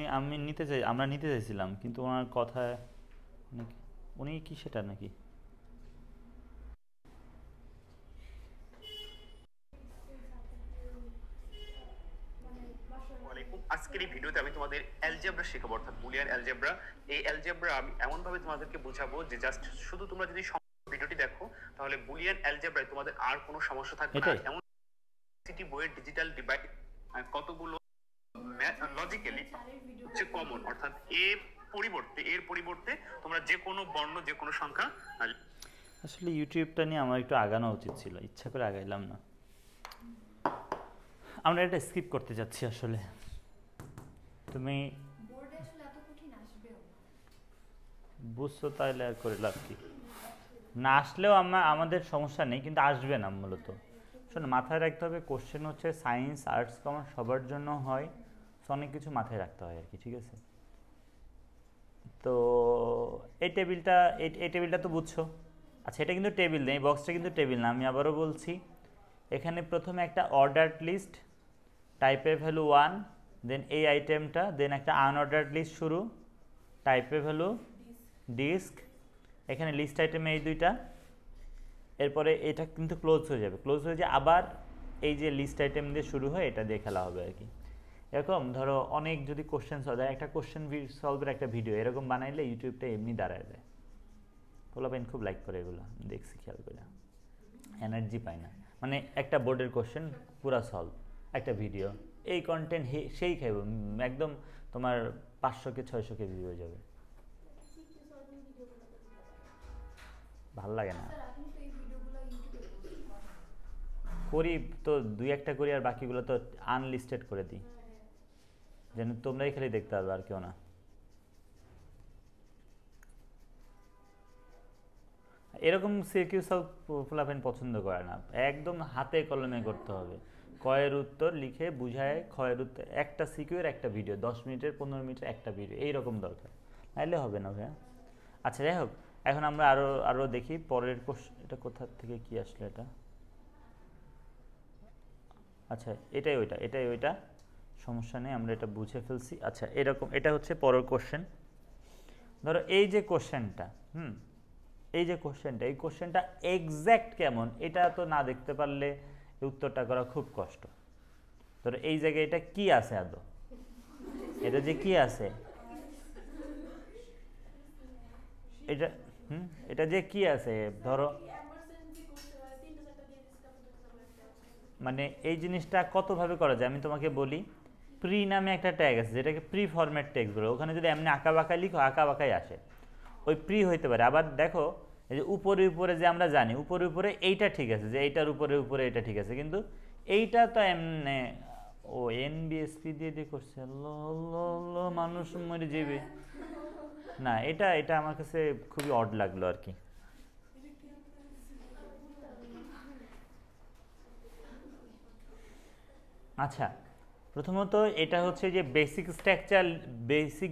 আমরা নিতে চাইছিলাম কিন্তু ওনার কথা উনি কি সেটা নাকি? আজকের এই ভিডিওতে আমি তোমাদের অ্যালজেব্রা শেখাবো, অর্থাৎ বুলিয়ান অ্যালজেব্রা। এই অ্যালজেব্রা আমি এমন ভাবে তোমাদেরকে বোঝাবো যে জাস্ট শুধু তোমরা যদি ভিডিওটি দেখো তাহলে বুলিয়ান অ্যালজেব্রায় তোমাদের আর কোনো সমস্যা থাকবে না। এমন সিটি বইয়ের ডিজিটাল ডিভাইড কতগুলো লজিক্যালি হচ্ছে কমন, অর্থাৎ এর পরিবর্তে তোমরা যে কোনো বর্ণ যে কোনো সংখ্যা। আসলে ইউটিউবটা নিয়ে আমার একটু আগানো উচিত ছিল, ইচ্ছা করে আগাইলাম না। আমরা এটা স্কিপ করতে যাচ্ছি আসলে। তুমি বোর্ডে আসলে এত কঠিন আসবেও বুঝছো তাহলে আর করে লাভ কি? না আসলেও আমাদের সমস্যা নেই, কিন্তু আসবে না মূলত। শোনো, মাথায় রাখতে হবে কোশ্চেন হচ্ছে সায়েন্স আর্টস কমার্স সবার জন্য হয়, অনেক কিছু মাথায় রাখতে হয় আর কি, ঠিক আছে? তো এই টেবিলটা তো বুঝছো। আচ্ছা, এটা কিন্তু টেবিল নেই, বক্সটা কিন্তু টেবিল না। আমি আবারও বলছি, এখানে প্রথমে একটা অর্ডার্ড লিস্ট, টাইপের ভ্যালু 1, দেন এই আইটেমটা, দেন একটা আনঅর্ডার্ড লিস্ট শুরু, টাইপের ভ্যালু ডিস্ক, এখানে লিস্ট আইটেমে এই দুইটা, এরপরে এটা কিন্তু ক্লোজ হয়ে যাবে। ক্লোজ হয়ে যে আবার এই যে লিস্ট আইটেম দিয়ে শুরু হয়, এটা দিয়ে খেলা হবে আর কি। এরকম ধরো অনেক যদি কোশ্চেন সলভ হয়, একটা কোশ্চেন সলভের একটা ভিডিও এরকম বানাইলে ইউটিউবটা এমনি দাঁড়ায় যায়। পোলাপাইন খুব লাইক করে এগুলো, দেখছি খেয়াল করে। এনার্জি পায় না, মানে একটা বোর্ডের কোশ্চেন পুরা সলভ, একটা ভিডিও, এই কন্টেন্ট সেই খাইব একদম, তোমার 500 কে 600 কে ভিউ হয়ে যাবে। ভাল লাগে না। স্যার আপনি তো এই ভিডিওগুলো ইউটিউবে পোস্ট করেন। করি তো, দুই একটা করি, আর বাকিগুলো তো আনলিস্টেড করে দিই, যেন তোমরাই খালি দেখতে পারবে আর কেউ না। এরকম সিকিউ সলভ ফুলাফেন পছন্দ করে না, একদম হাতে কলমে করতে হবে। কয়ের উত্তর লিখে বুঝায়, ক্ষয়ের উত্তর একটা সিকিউর একটা ভিডিও, 10 মিনিটের 15 মিনিটের একটা ভিডিও, এইরকম দরকার, নাইলে হবে না ভাইয়া। আচ্ছা যাই হোক, এখন আমরা আরও দেখি পরের কোশ্চেন। এটা কোথা থেকে কি আসলো এটা? আচ্ছা এটাই ওইটা, সমস্যা নেই, আমরা এটা বুঝে ফেলছি। আচ্ছা এরকম, এটা হচ্ছে পরের কোশ্চেন। ধরো এই যে কোশ্চেনটা, এই যে কোশ্চেনটা, এই কোশ্চেনটা এক্স্যাক্ট কেমন এটা তো না দেখতে পারলে উত্তরটা করা খুব কষ্ট। ধরো এই জায়গায় এটা কি আছে আদৌ, এটা যে কি আছে, এটা এটা যে কি আছে, ধরো মানে এই জিনিসটা কতভাবে করা যায় আমি তোমাকে বলি। প্রি নামে একটা ট্যাগ আছে, যেটাকে প্রি ফরম্যাট ট্যাগ বলে। ওখানে যদি এমনি আঁকা বাঁকা লিখো, আঁকা বাঁকাই আসে, ওই প্রি হইতে পারে। আবার দেখো এই যে উপরে উপরে যে আমরা জানি উপরে উপরে এইটা ঠিক আছে, যে এইটার উপরে উপরে এটা ঠিক আছে, কিন্তু এইটা তো এমনি ও এনবিএসপি দিয়ে দিয়ে করছে, মানুষ মরে যাবে না। এটা এটা আমার কাছে খুবই অড লাগলো আর কি। আচ্ছা, প্রথমত এটা হচ্ছে যে বেসিক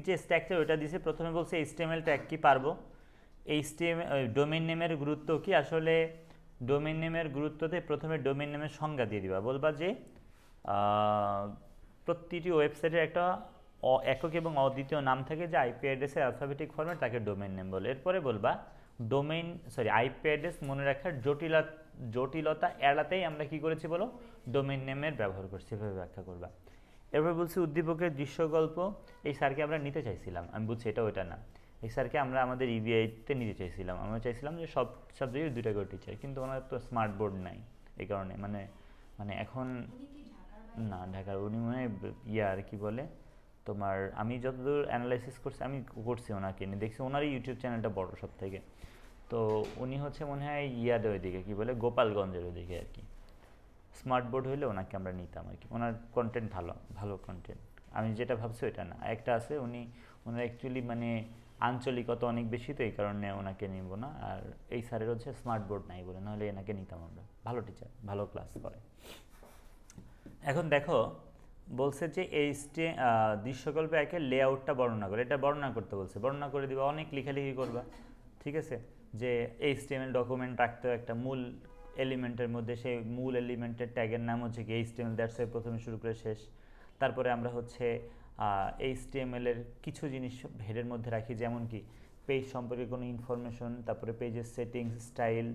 যে স্ট্রাকচার ওটা দিছে। প্রথমে বলছে এইচটিএমএল ট্যাগ কি পারবো, এইচটিএমএল ডোমেইন নেমের গুরুত্ব কি। আসলে ডোমেইন নেমের গুরুত্বতে প্রথমে ডোমেইন নেমের সংজ্ঞা দিয়ে দিবা, বলবা যে প্রতিটি ওয়েবসাইটের একটা একক এবং অদ্বিতীয় নাম থাকে, যে আইপি অ্যাড্রেসের অ্যালফাবেটিক ফরম্যাট, তাকে ডোমেইন নেম বলে। এরপরে বলবা আইপি অ্যাড্রেস মনে রাখার জটিলতা এড়াতেই আমরা কি করেছি বলো, ডোমেইন নেমের ব্যবহার করছি, এভাবে ব্যাখ্যা করবা। এরপর বলছি উদ্দীপকের দৃশ্য গল্প। এই স্যারকে আমরা নিতে চাইছিলাম, আমি বুঝছি এটা ওইটা না, এই স্যারকে আমরা আমাদের ইবিআইতে নিতে চাইছিলাম। আমরা চাইছিলাম যে সব সাবজেক্টের 2টা করে টিচার, কিন্তু ওনার তো স্মার্ট বোর্ড নাই, এই কারণে মানে এখন না ঢাকার উনি মানে আর কি বলে তোমার, আমি যতদূর অ্যানালাইসিস করছি, আমি করছি ওনাকে নিয়ে, দেখছি ওনারই ইউটিউব চ্যানেলটা বড় সব থেকে। তো উনি হচ্ছে মনে হয় ইয়াদের ওইদিকে কী বলে গোপালগঞ্জের ওইদিকে আর কি। স্মার্ট বোর্ড হইলে ওনাকে আমরা নিতাম আর কি, ওনার কন্টেন্ট ভালো, ভালো কন্টেন্ট। আমি যেটা ভাবছি ওইটা না, একটা আছে ওনার অ্যাকচুয়ালি মানে আঞ্চলিকতা অনেক বেশি, তো এই কারণে ওনাকে নিব না। আর এই স্যারের হচ্ছে স্মার্ট বোর্ড নাই বলে, নাহলে এনাকে নিতাম আমরা। ভালো টিচার, ভালো ক্লাস করে। এখন দেখো বলছে যে এই দৃশ্যকল্পে একে লেআউটটা বর্ণনা করে, এটা বর্ণনা করতে বলছে, বর্ণনা করে দিবা, অনেক লেখালেখি করবা, ঠিক আছে। যে HTML ডকুমেন্ট রাখতে একটা মূল এলিমেন্টের মধ্যে, সেই মূল এলিমেন্টের ট্যাগের নাম হচ্ছে কি HTML, দ্যাটস ওয়াই প্রথমে শুরু করে শেষ। তারপরে আমরা হচ্ছে HTML এর কিছু জিনিস হেডের মধ্যে রাখি, যেমন কি পেজ সম্পর্কে কোনো ইনফরমেশন, তারপরে পেজের সেটিংস, স্টাইল,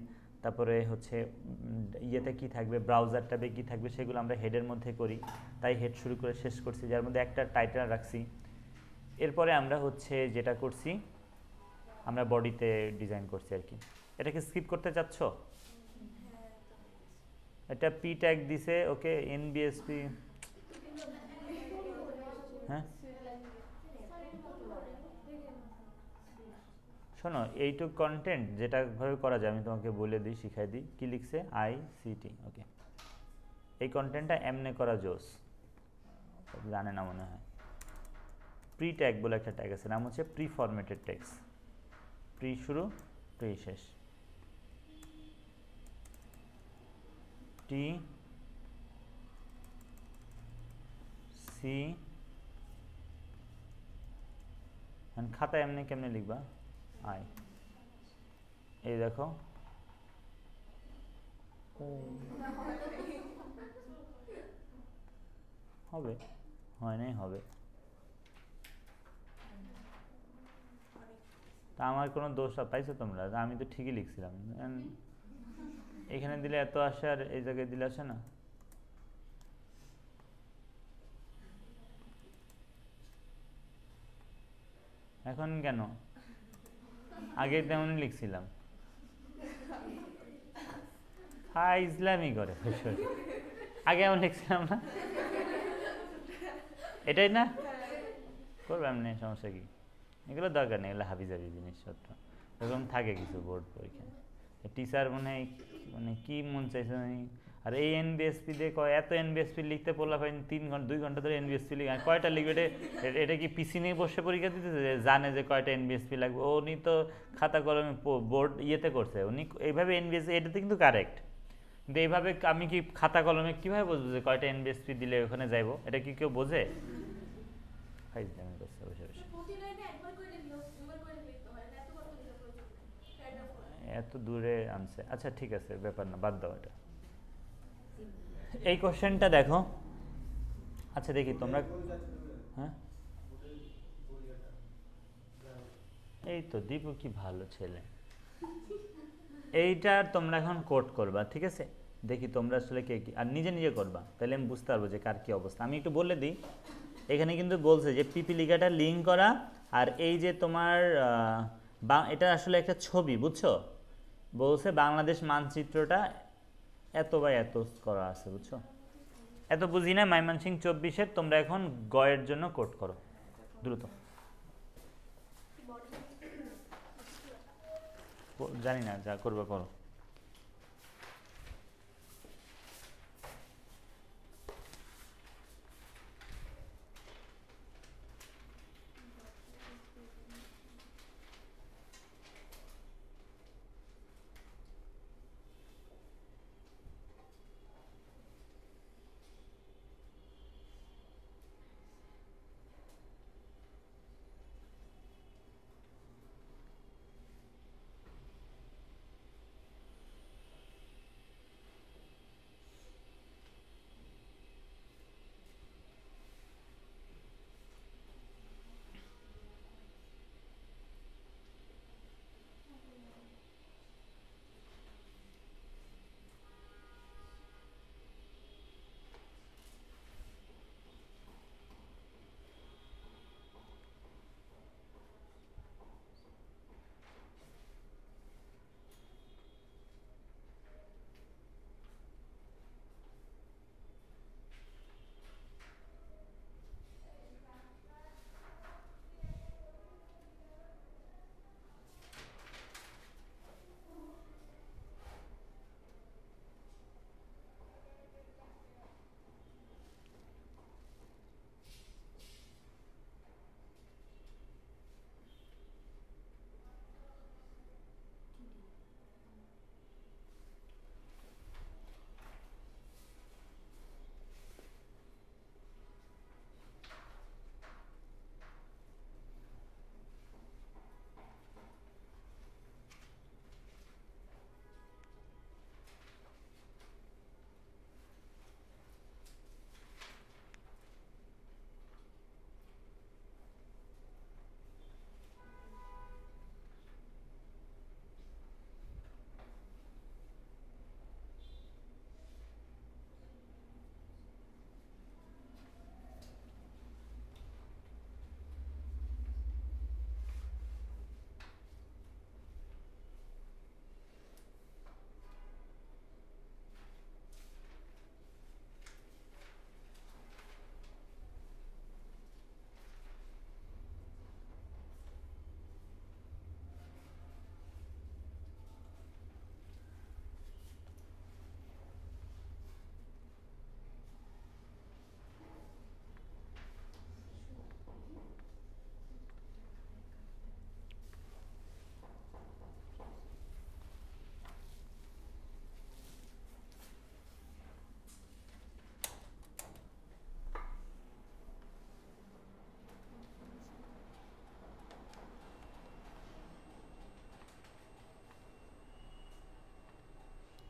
তারপরে হচ্ছে ইয়েতে কী থাকবে, ব্রাউজার ট্যাবে কী থাকবে, সেগুলো আমরা হেডের মধ্যে করি। তাই হেড শুরু করে শেষ করছি, যার মধ্যে একটা টাইটেল রাখছি। এরপরে আমরা হচ্ছে যেটা করছি, আমরা বডিতে ডিজাইন করছি আর কি। এটাকে স্কিপ করতে চাচ্ছ? এটা পি ট্যাগ দিছে, ওকে, এনবিএসপি, হ্যাঁ শোনো, এইটুক কন্টেন্ট যেটাভাবে করা যায় আমি তোমাকে বলে দিই, শিখাই দিই। কি লিখছে? ICT, ওকে। এই কন্টেন্টটা এমনে করা জোস, জানে না মনে হয়। প্রি ট্যাগ বলে একটা ট্যাগ আছে, নাম হচ্ছে প্রি ফরম্যাটেড টেক্সট। প্রি শুরু, প্রি শেষ। TC, খাতা এমনি কেমনে লিখবা? আই, এই দেখো, হবে, হয় নাই, হবে। তা আমার কোনো দোষ পাইছো তোমরা? আমি তো ঠিকই লিখছিলাম। এখানে দিলে এত আসে, আর এই জায়গায় দিলে আসে না। এখন কেন? আগে তেমনই লিখছিলাম। হ্যাঁ, ইসলামই করে আগে এমন লিখছিলাম না? এটাই না করবো এমনি, সমস্যা কি? এগুলো দরকার নেই, এগুলো হাবিজাবি জিনিসপত্র, এরকম থাকে কিছু বোর্ড পরীক্ষায়। টিচার মনে হয় মানে কি মন চাইছে। আর এই এনবিএসপি দিয়ে এত এনবিএসপি লিখতে পড়লা পাই 2 ঘন্টা ধরে এনবিএসপি লিখে, কয়টা লিখবে? এটা কি পিসি নিয়ে বসে পরীক্ষা দিতেছে যে জানে যে কয়টা এনবিএসপি লাগবে? উনি তো খাতা কলমে বোর্ড ইয়েতে করছে, উনি এইভাবে এনবিএসপি, এটাতে কিন্তু কারেক্ট। কিন্তু এইভাবে আমি কি খাতা কলমে কীভাবে বুঝবো যে কয়টা এনবিএসপি দিলে ওখানে যাইবো? এটা কি কেউ বোঝে? এত দূরে আনছে, আচ্ছা ঠিক আছে, ব্যাপার না, বাদ দাও এটা। এই কোশ্চেনটা দেখো, আচ্ছা দেখি তোমরা, হ্যাঁ এই তো দীপু কি ভালো ছেলে। এইটা তোমরা এখন কোড করবা, ঠিক আছে? দেখি তোমরা আসলে কে কি, আর নিজে নিজে করবা, তাহলে আমি বুঝতে পারবো যে কার কি অবস্থা। আমি একটু বলে দিই, এখানে কিন্তু বলছে যে পিপিলিকাটা লিঙ্ক করা, আর এই যে তোমার এটা আসলে একটা ছবি, বুঝছো? বলছে বাংলাদেশ মানচিত্রটা এত বা এত করা আছে, বুঝছো? এত বুঝি না। ময়মনসিংহ 24-এর তোমরা এখন গয়ের জন্য কোড করো দ্রুত। জানি না, যা করবে করো।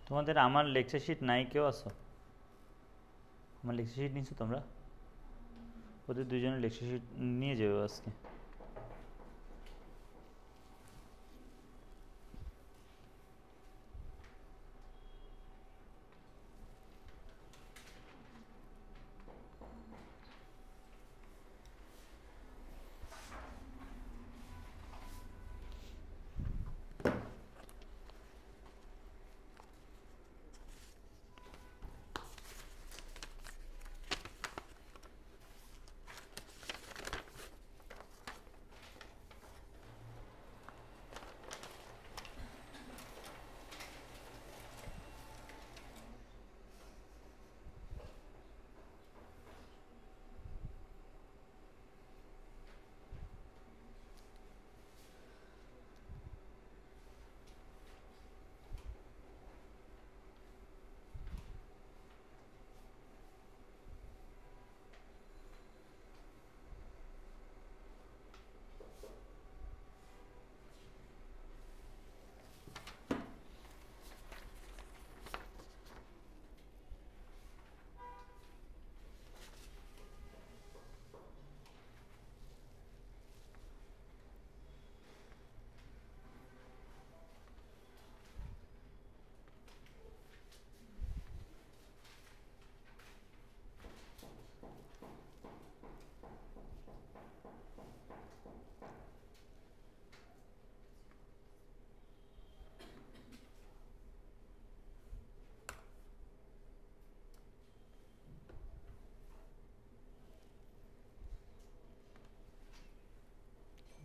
তোমাদের আমার লেকচার শিট নাই, কেউ আছো? আমার লেকচার শিট নিচ্ছ তোমরা? ওদের দুজনের লেকচার শিট নিয়ে যাবে আজকে।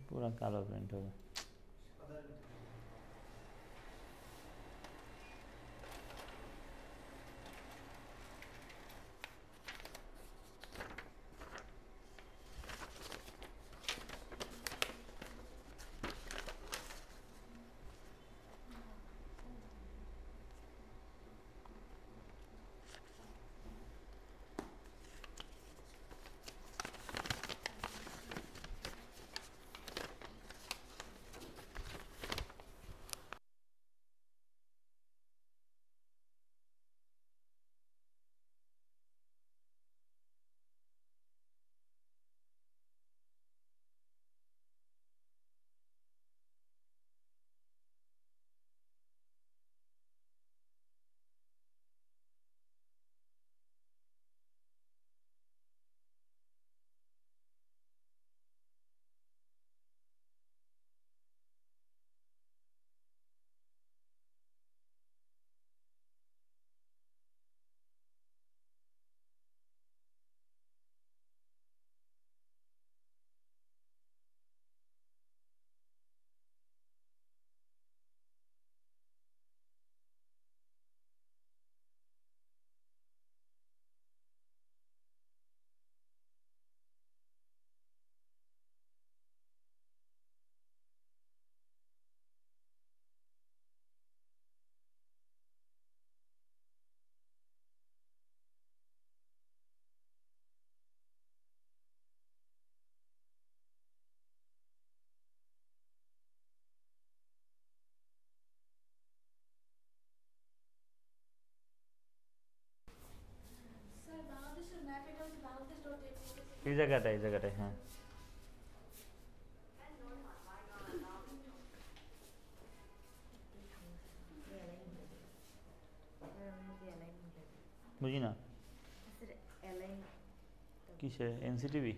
পুরা কালো প্রিন্ট হবে। স্যার বাংলাদেশের ম্যাপ এটা হচ্ছে বাংলাদেশ.txt এই জায়গাটায়, এই জায়গাটায়, হ্যাঁ। বুঝি না কিসে এনসিটিভি?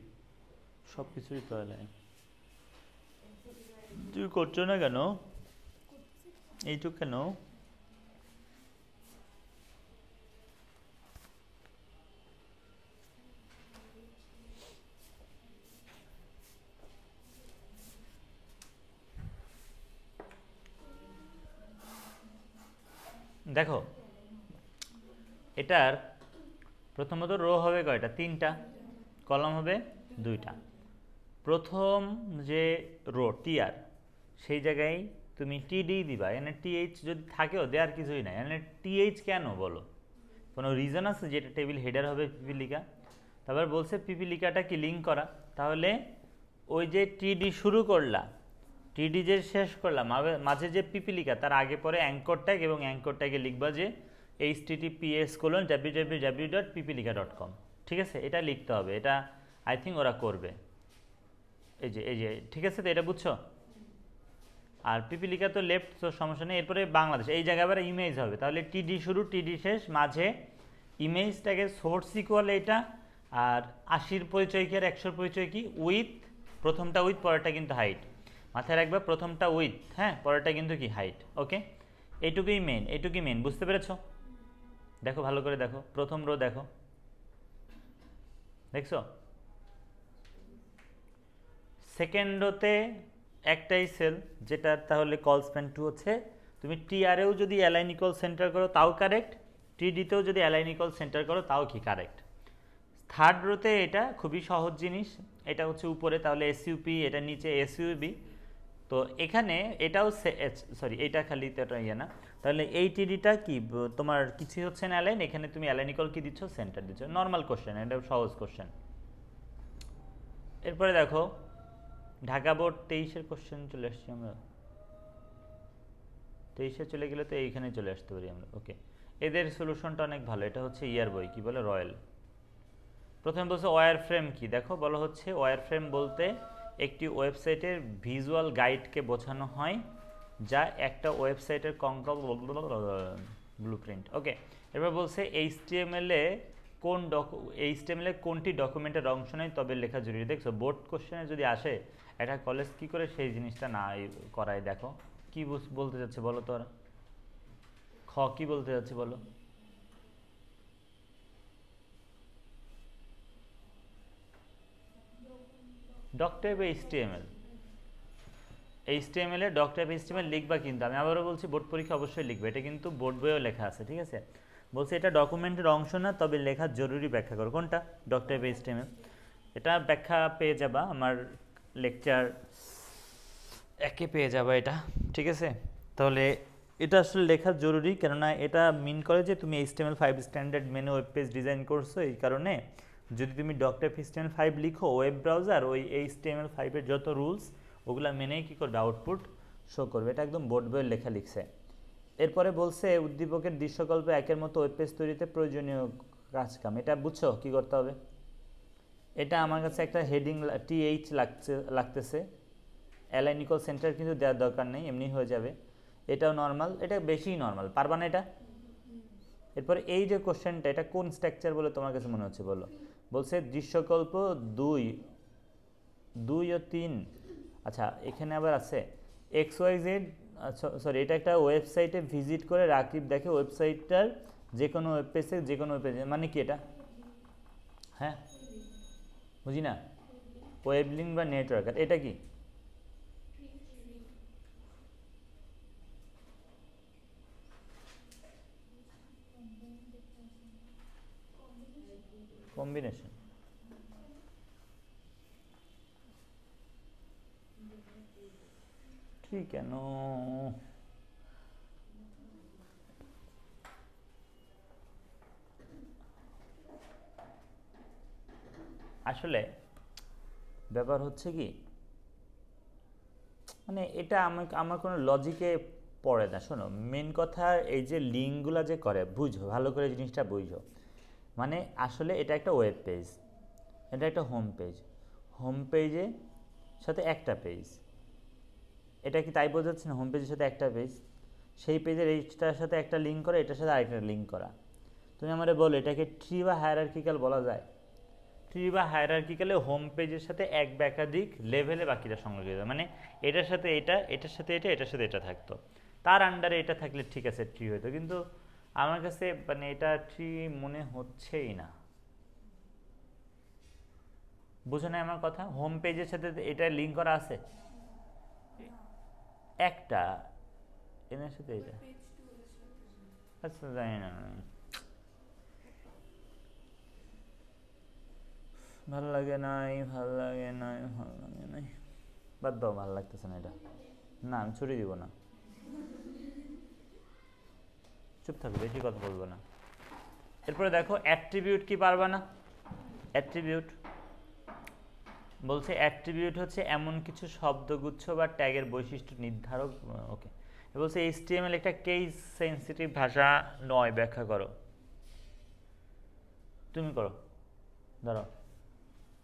সব কিছুই তো এলাইন। তুই করছো না কেন এইটুক কেন? দেখো এটার প্রথমত রো হবে কয়টা? 3টা। কলাম হবে 2টা। প্রথম যে রো টিআর সেই জায়গায় তুমি টিডি দিবা, এখানে টিএইচ যদি থাকেও দেওয়ার কিছুই নাই। এখানে টিএইচ কেন বলো? কোনো রিজন আছে যেটা টেবিল হেডার হবে পিপিলিকা? তারপর বলছে পিপিলিকাটা কি লিঙ্ক করা, তাহলে ওই যে টিডি শুরু করলা টিডি যে শেষ করলাম মাঝে যে পিপিলিকা তার আগে পরে অ্যাঙ্কর ট্যাগ এবং অ্যাঙ্কর ট্যাগে লিখবা যে https://www.pipilika.com, ঠিক আছে? এটা লিখতে হবে, এটা আই থিঙ্ক ওরা করবে। এই যে ঠিক আছে, তো এটা বুঝছো? আর পিপিলিকা তো লেফট, তো সমস্যা নেই। এরপরে বাংলাদেশ, এই জায়গায় আবার ইমেজ হবে, তাহলে টিডি শুরু টিডি শেষ, মাঝে ইমেজটাকে সোর্স ইকুয়াল এটা, আর 80-র পরিচয় কি আর 100-র পরিচয় কি? উইথ, প্রথমটা উইথ, পরেরটা কিন্তু হাইট। মাথায় রাখবে প্রথমটা উইথ, হ্যাঁ, পরেরটা কিন্তু কি হাইট। ওকে, এইটুকুই মেন, বুঝতে পেরেছো? দেখো ভালো করে দেখো, প্রথম রো দেখো, দেখছো? সেকেন্ড রোতে একটাই সেল, যেটা তাহলে কল স্প্যান 2 হচ্ছে। তুমি টিআরেও যদি অ্যালাইন ইকুয়াল সেন্টার করো তাও কারেক্ট, টিডিতেও যদি অ্যালাইন ইকুয়াল সেন্টার করো তাও কি কারেক্ট। থার্ড রোতে এটা খুবই সহজ জিনিস, এটা হচ্ছে উপরে, তাহলে এসইউপি, এটা নিচে এসইউবি। তো এখানে এটাও সরি, এটা খালি তো এটা ইয়ে না, তাহলে এই টিডিটা কি তোমার কিছুই হচ্ছে না অ্যালাইন, এখানে তুমি অ্যালাইন ইকুয়াল কি দিচ্ছ? সেন্টার দিচ্ছ। নর্মাল কোশ্চেন, এটা সহজ কোশ্চেন। এরপরে দেখো ঢাকা বোর্ড 23-এর কোশ্চেন চলে আসছি আমরা, 23-এ চলে গেলে তো এইখানে চলে আসতে পারি আমরা। ওকে, এদের সলিউশনটা অনেক ভালো, এটা হচ্ছে ইয়ার বই, কি বলে, রয়্যাল। প্রথমে বলছে ওয়্যার ফ্রেম কি, দেখো বলা হচ্ছে ওয়্যার ফ্রেম বলতে একটি ওয়েবসাইটের ভিজুয়াল গাইডকে বোঝানো হয়, যা একটা ওয়েবসাইটের কঙ্কাল ব্লুপ্রিন্ট। ওকে, এবার বলছে এইচটিএমএল-এ কোনটি ডকুমেন্টের অংশ নয় তবে লেখা জরুরি। দেখছো বোর্ড কোশ্চেনে যদি আসে, একটা কলেজ কি করে সেই জিনিসটা না করায়। দেখো কি বলতে যাচ্ছে বলো তো, ওরা কি বলতে যাচ্ছে বলো? ডকটাইপ এইচটিএমএল এ ডকটাইপ এইচটিএমএল লিখবা, কিন্তু আমি আবারও বলছি বোর্ড পরীক্ষা অবশ্যই লিখবে, এটা কিন্তু বোর্ড বইয়েও লেখা আছে, ঠিক আছে? বলছে এটা ডকুমেন্টের অংশ না তবে লেখা জরুরি, ব্যাখ্যা করো। কোনটা? ডকটাইপ এইচটিএমএল। এটা ব্যাখ্যা পেয়ে যাবা আমার লেকচার 1-এ পেয়ে যাবা এটা, ঠিক আছে? তাহলে এটা আসলে লেখা জরুরি, কেননা এটা মিন করে যে তুমি HTML5 স্ট্যান্ডার্ড মেনে ওয়েব পেজ ডিজাইন করছো, এই কারণে যদি তুমি ডকটাইপ HTML5 লিখো, ওয়েব ব্রাউজার ওই HTML5-এর যত রুলস ওগুলো মেনেই কী করবে, আউটপুট শো করবে। এটা একদম বোর্ড বইয়ের লেখা লিখছে। এরপরে বলছে উদ্দীপকের দৃশ্যকল্প 1-এর মতো ওয়েব পেজ তৈরিতে প্রয়োজনীয় কাজকাম। এটা বুঝছো কী করতে হবে? এটা আমার কাছে একটা হেডিং TH লাগতেছে, অ্যালাইন ইকুয়াল সেন্টার কিন্তু দেওয়ার দরকার নেই, এমনি হয়ে যাবে। এটাও নর্মাল, এটা বেশি নর্মাল, পারবা না এটা? এরপর এই যে কোশ্চেনটা, এটা কোন স্ট্রাকচার বলে তোমার কাছে মনে হচ্ছে বলো? বলছে দৃশ্যকল্প 2 ও 3। আচ্ছা, এখানে আবার আছে XYZ, সরি, এটা একটা ওয়েবসাইটে ভিজিট করে রাকিব দেখে ওয়েবসাইটটার যে কোনো ওয়েব পেজে, মানে কি এটা? হ্যাঁ, বুঝি না, ওয়েব লিঙ্ক বা নেটওয়ার্ক, এটা কি? কম্বিনেশন। ঠিক কেন? আসলে ব্যাপার হচ্ছে কি, মানে এটা আমার কোনো লজিকে পড়ে না। শোনো, মেন কথা এই যে লিঙ্কগুলো যে করে, বুঝো ভালো করে জিনিসটা বুঝো। মানে আসলে এটা একটা ওয়েব পেজ, এটা একটা হোম পেজের সাথে একটা পেজ, এটা কি তাই বোঝাচ্ছে না? হোম পেজের সাথে একটা পেজ, সেই পেজের এইটার সাথে একটা লিঙ্ক করা, এটার সাথে আরেকটা লিঙ্ক করা। তুমি আমারে বলো এটাকে ট্রি বা হায়ারার্কিক্যাল বলা যায়? ট্রি বা হায়ারার্কিক্যালে হোম পেজের সাথে এক বা একাধিক লেভেলে বাকিটা সংযোজিত, মানে এটার সাথে এটা, এটার সাথে এটা, এটার সাথে এটা থাকতো, তার আন্ডারে এটা থাকলে ঠিক আছে ট্রি হতো, কিন্তু আমার কাছে মানে এটা ট্রি মনে হচ্ছেই না। বুঝো না আমার কথা? হোম পেজের সাথে এটা লিঙ্ক করা আছে একটা, এর সাথে এটা, আচ্ছা জানি না, ভালো লাগে নাই, বাদ দাও, ভালো লাগতেছে না এটা, না আমি ছুটি দিব না, চুপ থাকো, বেশি কথা বলবো না। এরপরে দেখো অ্যাট্রিবিউট কি পারবা না? অ্যাট্রিবিউট বলছে অ্যাট্রিবিউট হচ্ছে এমন কিছু শব্দগুচ্ছ বা ট্যাগের বৈশিষ্ট্য নির্ধারক। ওকে, বলছে এইচটিএমএল একটা কেস সেন্সিটিভ ভাষা নয়, ব্যাখ্যা করো। তুমি করো, ধরো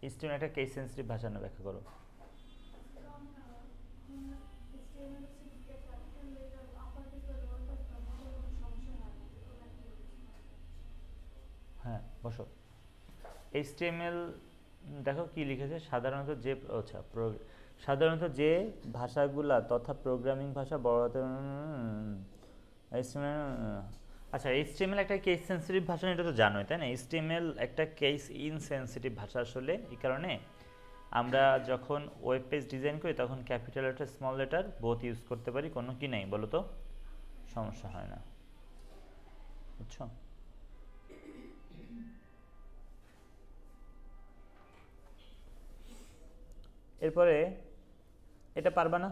এইচটিএমএল একটা কেস সেন্সিটিভ ভাষা নয়, ব্যাখ্যা করো। হ্যাঁ বসো। এইচটিএমএল দেখো কি লিখেছে, সাধারণত যে আচ্ছা সাধারণত যে ভাষাগুলা তথা প্রোগ্রামিং ভাষা বড় হাতে আচ্ছা এইচটিএমএল একটা কেস সেন্সিটিভ ভাষা, এটা তো জানোই তাই না। এইচটিএমএল একটা কেস ইনসেন্সিটিভ ভাষা আসলে এই কারণে আমরা যখন ওয়েব পেজ ডিজাইন করি তখন capital letter small letter both use করতে পারি, কোনো কি নাই বলো তো, সমস্যা হয় না, বুঝছো। এরপরে এটা পারবা না,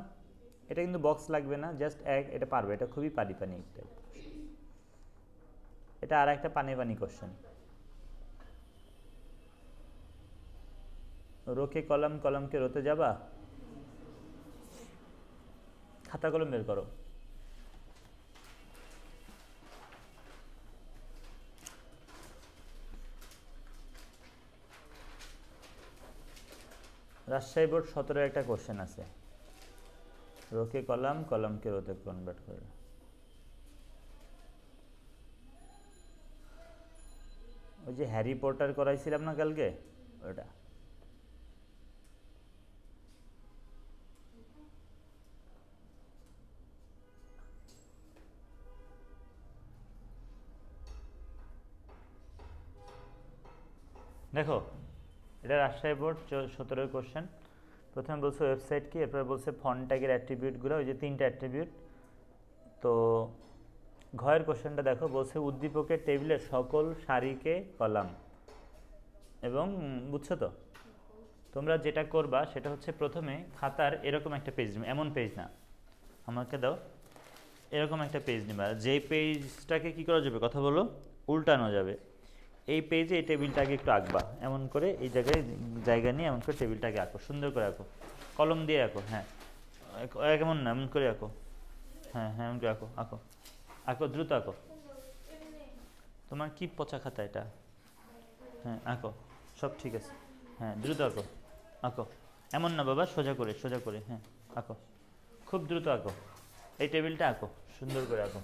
এটা কিন্তু বক্স লাগবে না, জাস্ট এটা পারবে, এটা খুবই পানি পানি একটা, এটা আর একটা পানি পানি কোশ্চেন। রোকে কলম, কলমকে রোতে যাবা, খাতা কলম বের করো। রাজশাহী বোর্ড 17 একটা কোশ্চেন আছে, রোকে কলম, কলমকে রোতে কনভার্ট করে। ওই যে হ্যারি পটার করাইছিলাম না কালকে, ওটা। দেখো এটা রাজশাহী বোর্ড 17 কোশ্চেন। প্রথমে বলছে ওয়েবসাইট কি, এরপরে বলছে ফন্ট ট্যাগের অ্যাট্রিবিউটগুলো, ওই যে 3টা অ্যাট্রিবিউট। তো ঘয়ের কোশ্চেনটা দেখো, বলছে উদ্দীপকের টেবিলের সকল সারিকে কলাম, এবং বুঝছো তো তোমরা যেটা করবা সেটা হচ্ছে প্রথমে খাতার এরকম একটা পেজ নেবে, এমন পেজ না, আমাকে দাও, এরকম একটা পেজ নেবা, যেই পেজটাকে কি করা যাবে কথা বলো, উল্টানো যাবে। এই পেজে এই টেবিলটাকে একটু আঁকবা, এমন করে এই জায়গায় জায়গা নিয়ে এমন করে টেবিলটাকে আঁকো, সুন্দর করে আঁকো, কলম দিয়ে আঁকো, হ্যাঁ কেমন না, এমন করে আঁকো, হ্যাঁ হ্যাঁ এমন করে আঁকো, আঁকো আঁকো, দ্রুত আঁকো। তোমার কি পচা খাতা এটা, হ্যাঁ আঁকো, সব ঠিক আছে, হ্যাঁ দ্রুত আঁকো, আঁকো, এমন না বাবা, সোজা করে সোজা করে, হ্যাঁ আঁকো, খুব দ্রুত আঁকো, এই টেবিলটা আঁকো, সুন্দর করে আঁকো।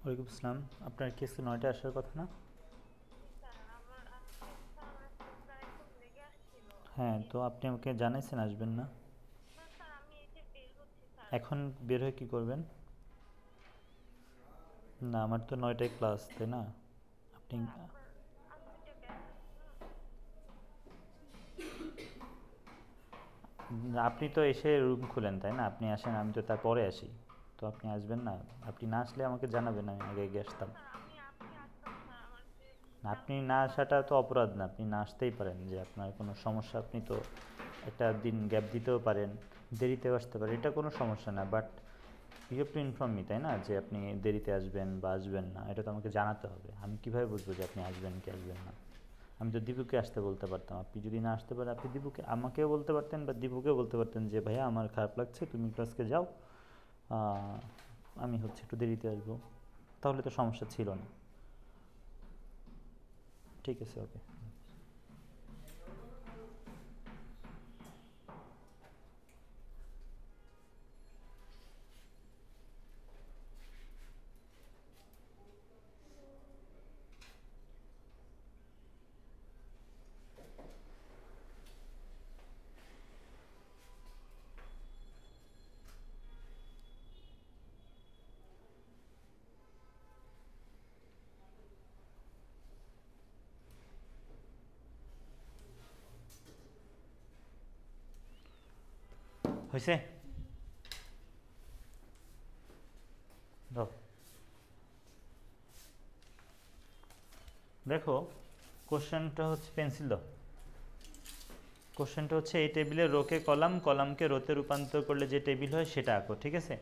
ওয়ালাইকুম আসসালাম, আপনার কি আজকে 9টায় আসার কথা না? হ্যাঁ তো আপনি আমাকে জানাইছেন আসবেন না, এখন বের হয়ে কি করবেন? না আমার তো 9টায় ক্লাস, তাই না? আপনি আপনি তো এসে রুম খুলেন তাই না, আপনি আসেন, আমি তো তারপরে আসি, তো আপনি আসবেন না, আপনি না আসলে আমাকে জানাবেন, আমি আগে এগিয়ে আসতাম। আপনি না আসাটা তো অপরাধ না, আপনি না আসতেই পারেন, যে আপনার কোনো সমস্যা, আপনি তো একটা দিন গ্যাপ দিতেও পারেন, দেরিতেও আসতে পারেন, এটা কোনো সমস্যা না, but you have to inform me, তাই না, যে আপনি দেরিতে আসবেন বা আসবেন না, এটা তো আমাকে জানাতে হবে, আমি কীভাবে বুঝবো যে আপনি আসবেন কি আসবেন না? আমি তো দীপুকে আসতে বলতে পারতাম, আপনি যদি না আসতে পারেন আপনি দীপুকে আমাকেও বলতে পারতেন বা দীপুকেও বলতে পারতেন যে ভাইয়া আমার খারাপ লাগছে, তুমি একটু আজকে যাও, আমি হচ্ছে একটু দেরিতে আসবো, তাহলে তো সমস্যা ছিল না। ঠিক আছে, ওকে। হয়েছে? দেখো কোশ্চেনটা হচ্ছে, পেন্সিল দাও। কোশ্চেনটা হচ্ছে এই টেবিলে রোকে কলাম, কলামকে রোতে রূপান্তর করলে যে টেবিল হয় সেটা আঁকো, ঠিক আছে?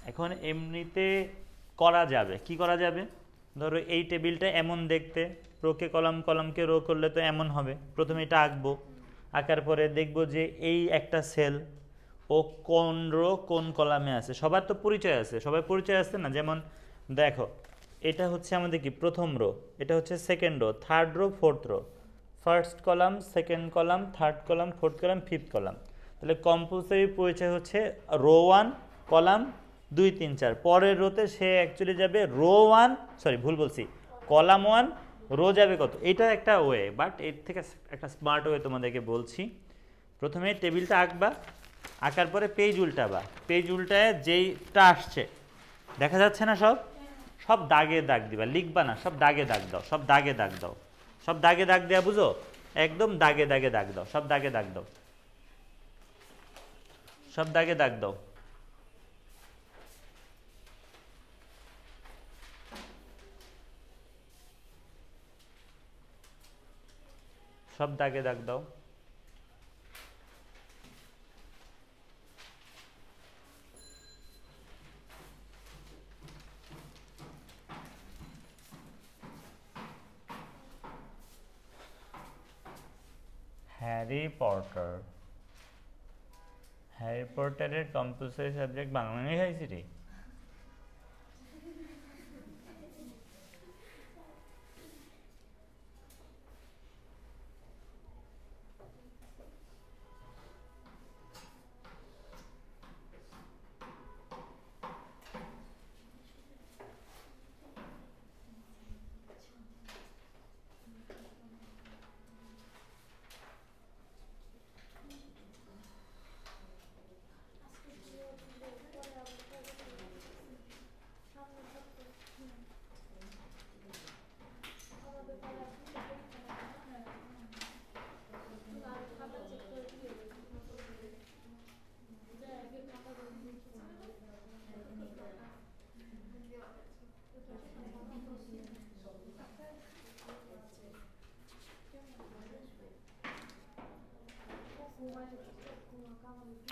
এখন এমনিতে করা যাবে, কি করা যাবে? ধরো এই টেবিলটা এমন দেখতে, রোকে কলাম, কলামকে রো করলে তো এমন হবে। প্রথমে এটা আঁকবো, আঁকার পরে দেখবো যে এই একটা সেল ও কোন রো কোন কলামে আছে। সবার তো পরিচয় আছে, সবাই পরিচয় আছে না? যেমন দেখো এটা হচ্ছে আমাদের কি প্রথম রো, এটা হচ্ছে second row, third row, fourth row, first column, second column, third column, fourth column, fifth column. তাহলে কম্পালসারি পরিচয় হচ্ছে রো 1 কলাম 2 3 4। পরের রোতে সে অ্যাকচুয়ালি যাবে রো 1, সরি ভুল বলছি, কলাম 1, রো যাবে কত। এটা একটা ওয়ে, বাট এর থেকে একটা স্মার্ট ওয়ে তোমাদেরকে বলছি। প্রথমে টেবিলটা আঁকবা, আঁকার পরে পেজ উল্টাবা, পেজ উল্টায় যেইটা আসছে দেখা যাচ্ছে না, সব সব দাগে দাগ দিবা, লিখবা না, সব দাগে দাগ দাও, সব দাগে দাগ দাও, সব দাগে দাগ দেয়া, বুঝো? একদম দাগে দাগে দাগ দাও, সব দাগে দাগ দাও, সব দাগে দাগ দাও। সব দাগে দাগ দাও। হ্যারি পটার, হ্যারি পটারের কম্পালসারি সাবজেক্ট বাংলা নিয়ে খাইছি রে।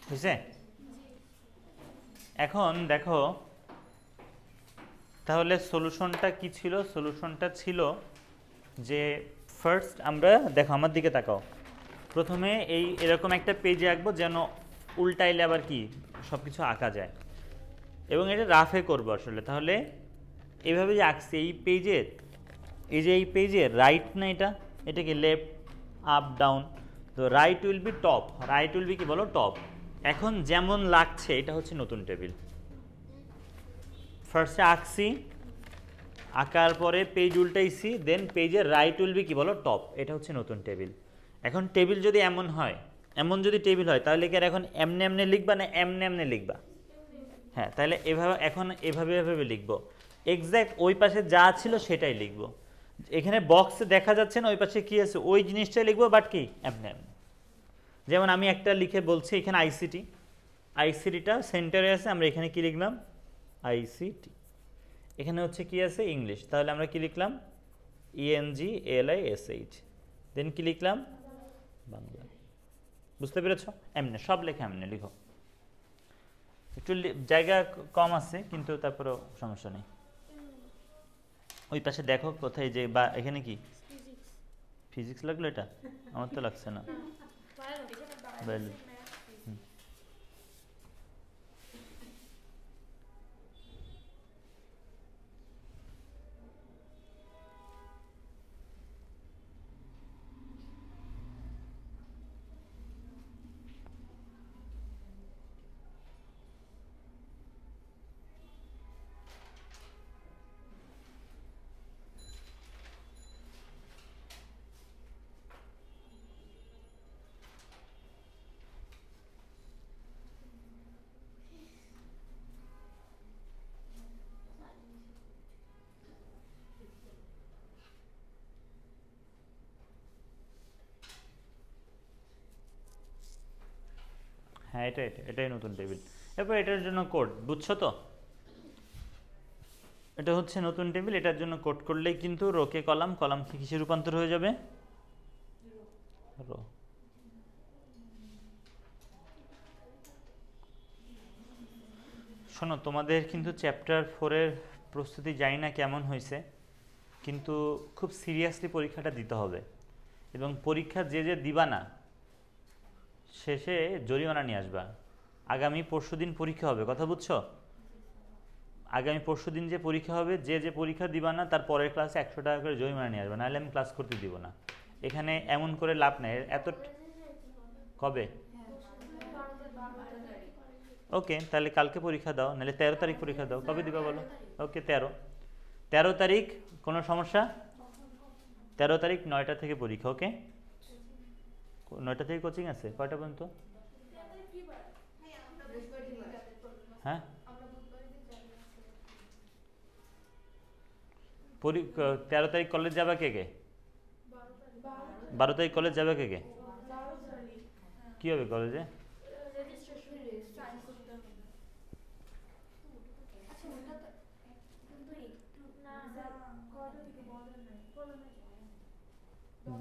বুঝছে? এখন দেখো তাহলে সলিউশনটা কি ছিল? সলিউশনটা ছিল যে ফার্স্ট আমরা, দেখো আমার দিকে তাকাও, প্রথমে এই এরকম একটা পেজে আঁকবো যেন উল্টাইলে আবার কি সব কিছু আঁকা যায়, এবং এটা রাফে করবো আসলে। তাহলে এইভাবে যে আঁকছি এই পেজের, এই যে এই পেজের রাইট না, এটা কি লেফট, আপ, ডাউন, তো right will be top, right will be কি বলো, টপ। এখন যেমন লাগছে এটা হচ্ছে নতুন টেবিল। ফার্স্টে আঁকছি, আঁকার পরে পেজ উল্টাইছি, দেন পেজের রাইট উইল বি কি বলো, টপ, এটা হচ্ছে নতুন টেবিল। এখন টেবিল যদি এমন হয়, এমন যদি টেবিল হয়, তাহলে কি আর এখন এমনি এমনি লিখবা না এমনি এমনি লিখবা? হ্যাঁ, তাহলে এভাবে, এখন এভাবে এভাবে লিখবো, এক্স্যাক্ট ওই পাশে যা ছিল সেটাই লিখবো। এখানে বক্সে দেখা যাচ্ছে না ওই পাশে কি আছে, ওই জিনিসটাই লিখবো, বাট কি এমনি এমনি। যেমন আমি একটা লিখে বলছি এখানে আইসিটি, আইসিটিটা সেন্টারে আছে, আমরা এখানে কি লিখলাম, আইসিটি। এখানে হচ্ছে কি আছে, ইংলিশ, তাহলে আমরা কি লিখলাম, ENGLISH, দেন কি লিখলাম, বাংলা। বুঝতে পেরেছো? এমনি সব লেখা এমনি লিখো, একটু জায়গা কম আছে কিন্তু তারপরেও সমস্যা নেই। ওই পাশে দেখো কোথায় যে, বা এখানে কি ফিজিক্স লাগলো, এটা আমার তো লাগছে না, বায়োলজি। হ্যাঁ এটাই নতুন টেবিল। এরপর এটার জন্য কোড, বুঝছো তো? এটা হচ্ছে নতুন টেবিল, এটার জন্য কোড করলেই কিন্তু রোকে কলাম, কলাম থেকে কিসে রূপান্তর হয়ে যাবে? রো। শোনো, তোমাদের কিন্তু চ্যাপ্টার 4-এর প্রস্তুতি জানি না কেমন হয়েছে, কিন্তু খুব সিরিয়াসলি পরীক্ষাটা দিতে হবে, এবং পরীক্ষা যে দিবা না শেষে জরিমানা নিয়ে আসবা। আগামী পরশুদিন পরীক্ষা হবে, কথা বুঝছো? আগামী পরশুদিন যে পরীক্ষা হবে, যে পরীক্ষা দিবা না তার পরের ক্লাসে 100 টাকা করে জরিমানা নিয়ে আসবে, নাহলে আমি ক্লাস করতে দিব না। এখানে এমন করে লাভ নেই এত। কবে? ওকে, তাহলে কালকে পরীক্ষা দাও, নাহলে 13 তারিখ পরীক্ষা দাও। কবে দিবা বলো? ওকে, 13 তারিখ, কোনো সমস্যা? 13 তারিখ 9টা থেকে পরীক্ষা। ওকে, 9টা থেকে কোচিং আছে, কয়টা পর্যন্ত? হ্যাঁ, 13 তারিখ কলেজ যাবে কে কে? 12 তারিখ কলেজ যাবে কে কে? কি হবে কলেজে?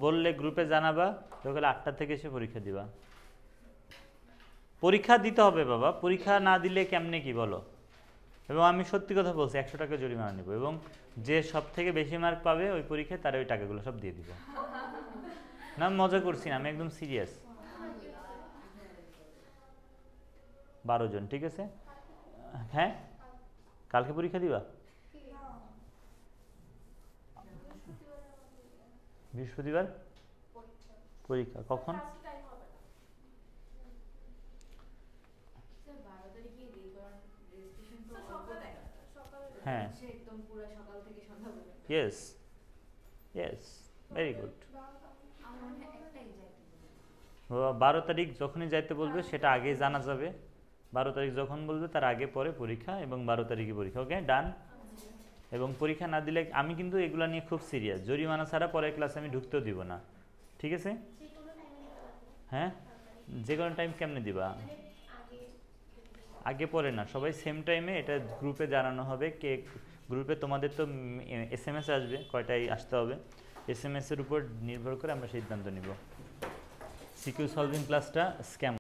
বললে গ্রুপে জানাবা, সকাল 8টা থেকে এসে পরীক্ষা দিবা। পরীক্ষা দিতে হবে বাবা, পরীক্ষা না দিলে কেমনে কি বলো? এবং আমি সত্যি কথা বলছি, 100 টাকা জরিমানা নেব, এবং যে সব থেকে বেশি মার্ক পাবে ওই পরীক্ষায় তার ওই টাকাগুলো সব দিয়ে দিব। না, মজা করছি না, আমি একদম সিরিয়াস। 12 জন, ঠিক আছে? হ্যাঁ, কালকে পরীক্ষা দিবা? বৃহস্পতিবার পরীক্ষা, কখন? হ্যাঁ, ইয়েস ইয়েস, ভেরি গুড। 12 তারিখ যখনই যাইতে বলবে সেটা আগে জানা যাবে। 12 তারিখ যখন বলবে তার আগে পরে পরীক্ষা, এবং 12 তারিখে পরীক্ষা। ওকে, ডান। এবং পরীক্ষা না দিলে আমি কিন্তু এগুলো নিয়ে খুব সিরিয়াস, জরিমানা ছাড়া পরের ক্লাসে আমি ঢুকতেও দিব না, ঠিক আছে? হ্যাঁ, যে কোনো টাইম কেমনে দিবা? আগে পরে না, সবাই সেম টাইমে এটা গ্রুপে জানানো হবে। কে গ্রুপে তোমাদের তো SMS আসবে, কয়টায় আসতে হবে, SMS এর উপর নির্ভর করে আমরা সিদ্ধান্ত নিব। সিকিউ সলভিং ক্লাসটা স্ক্যাম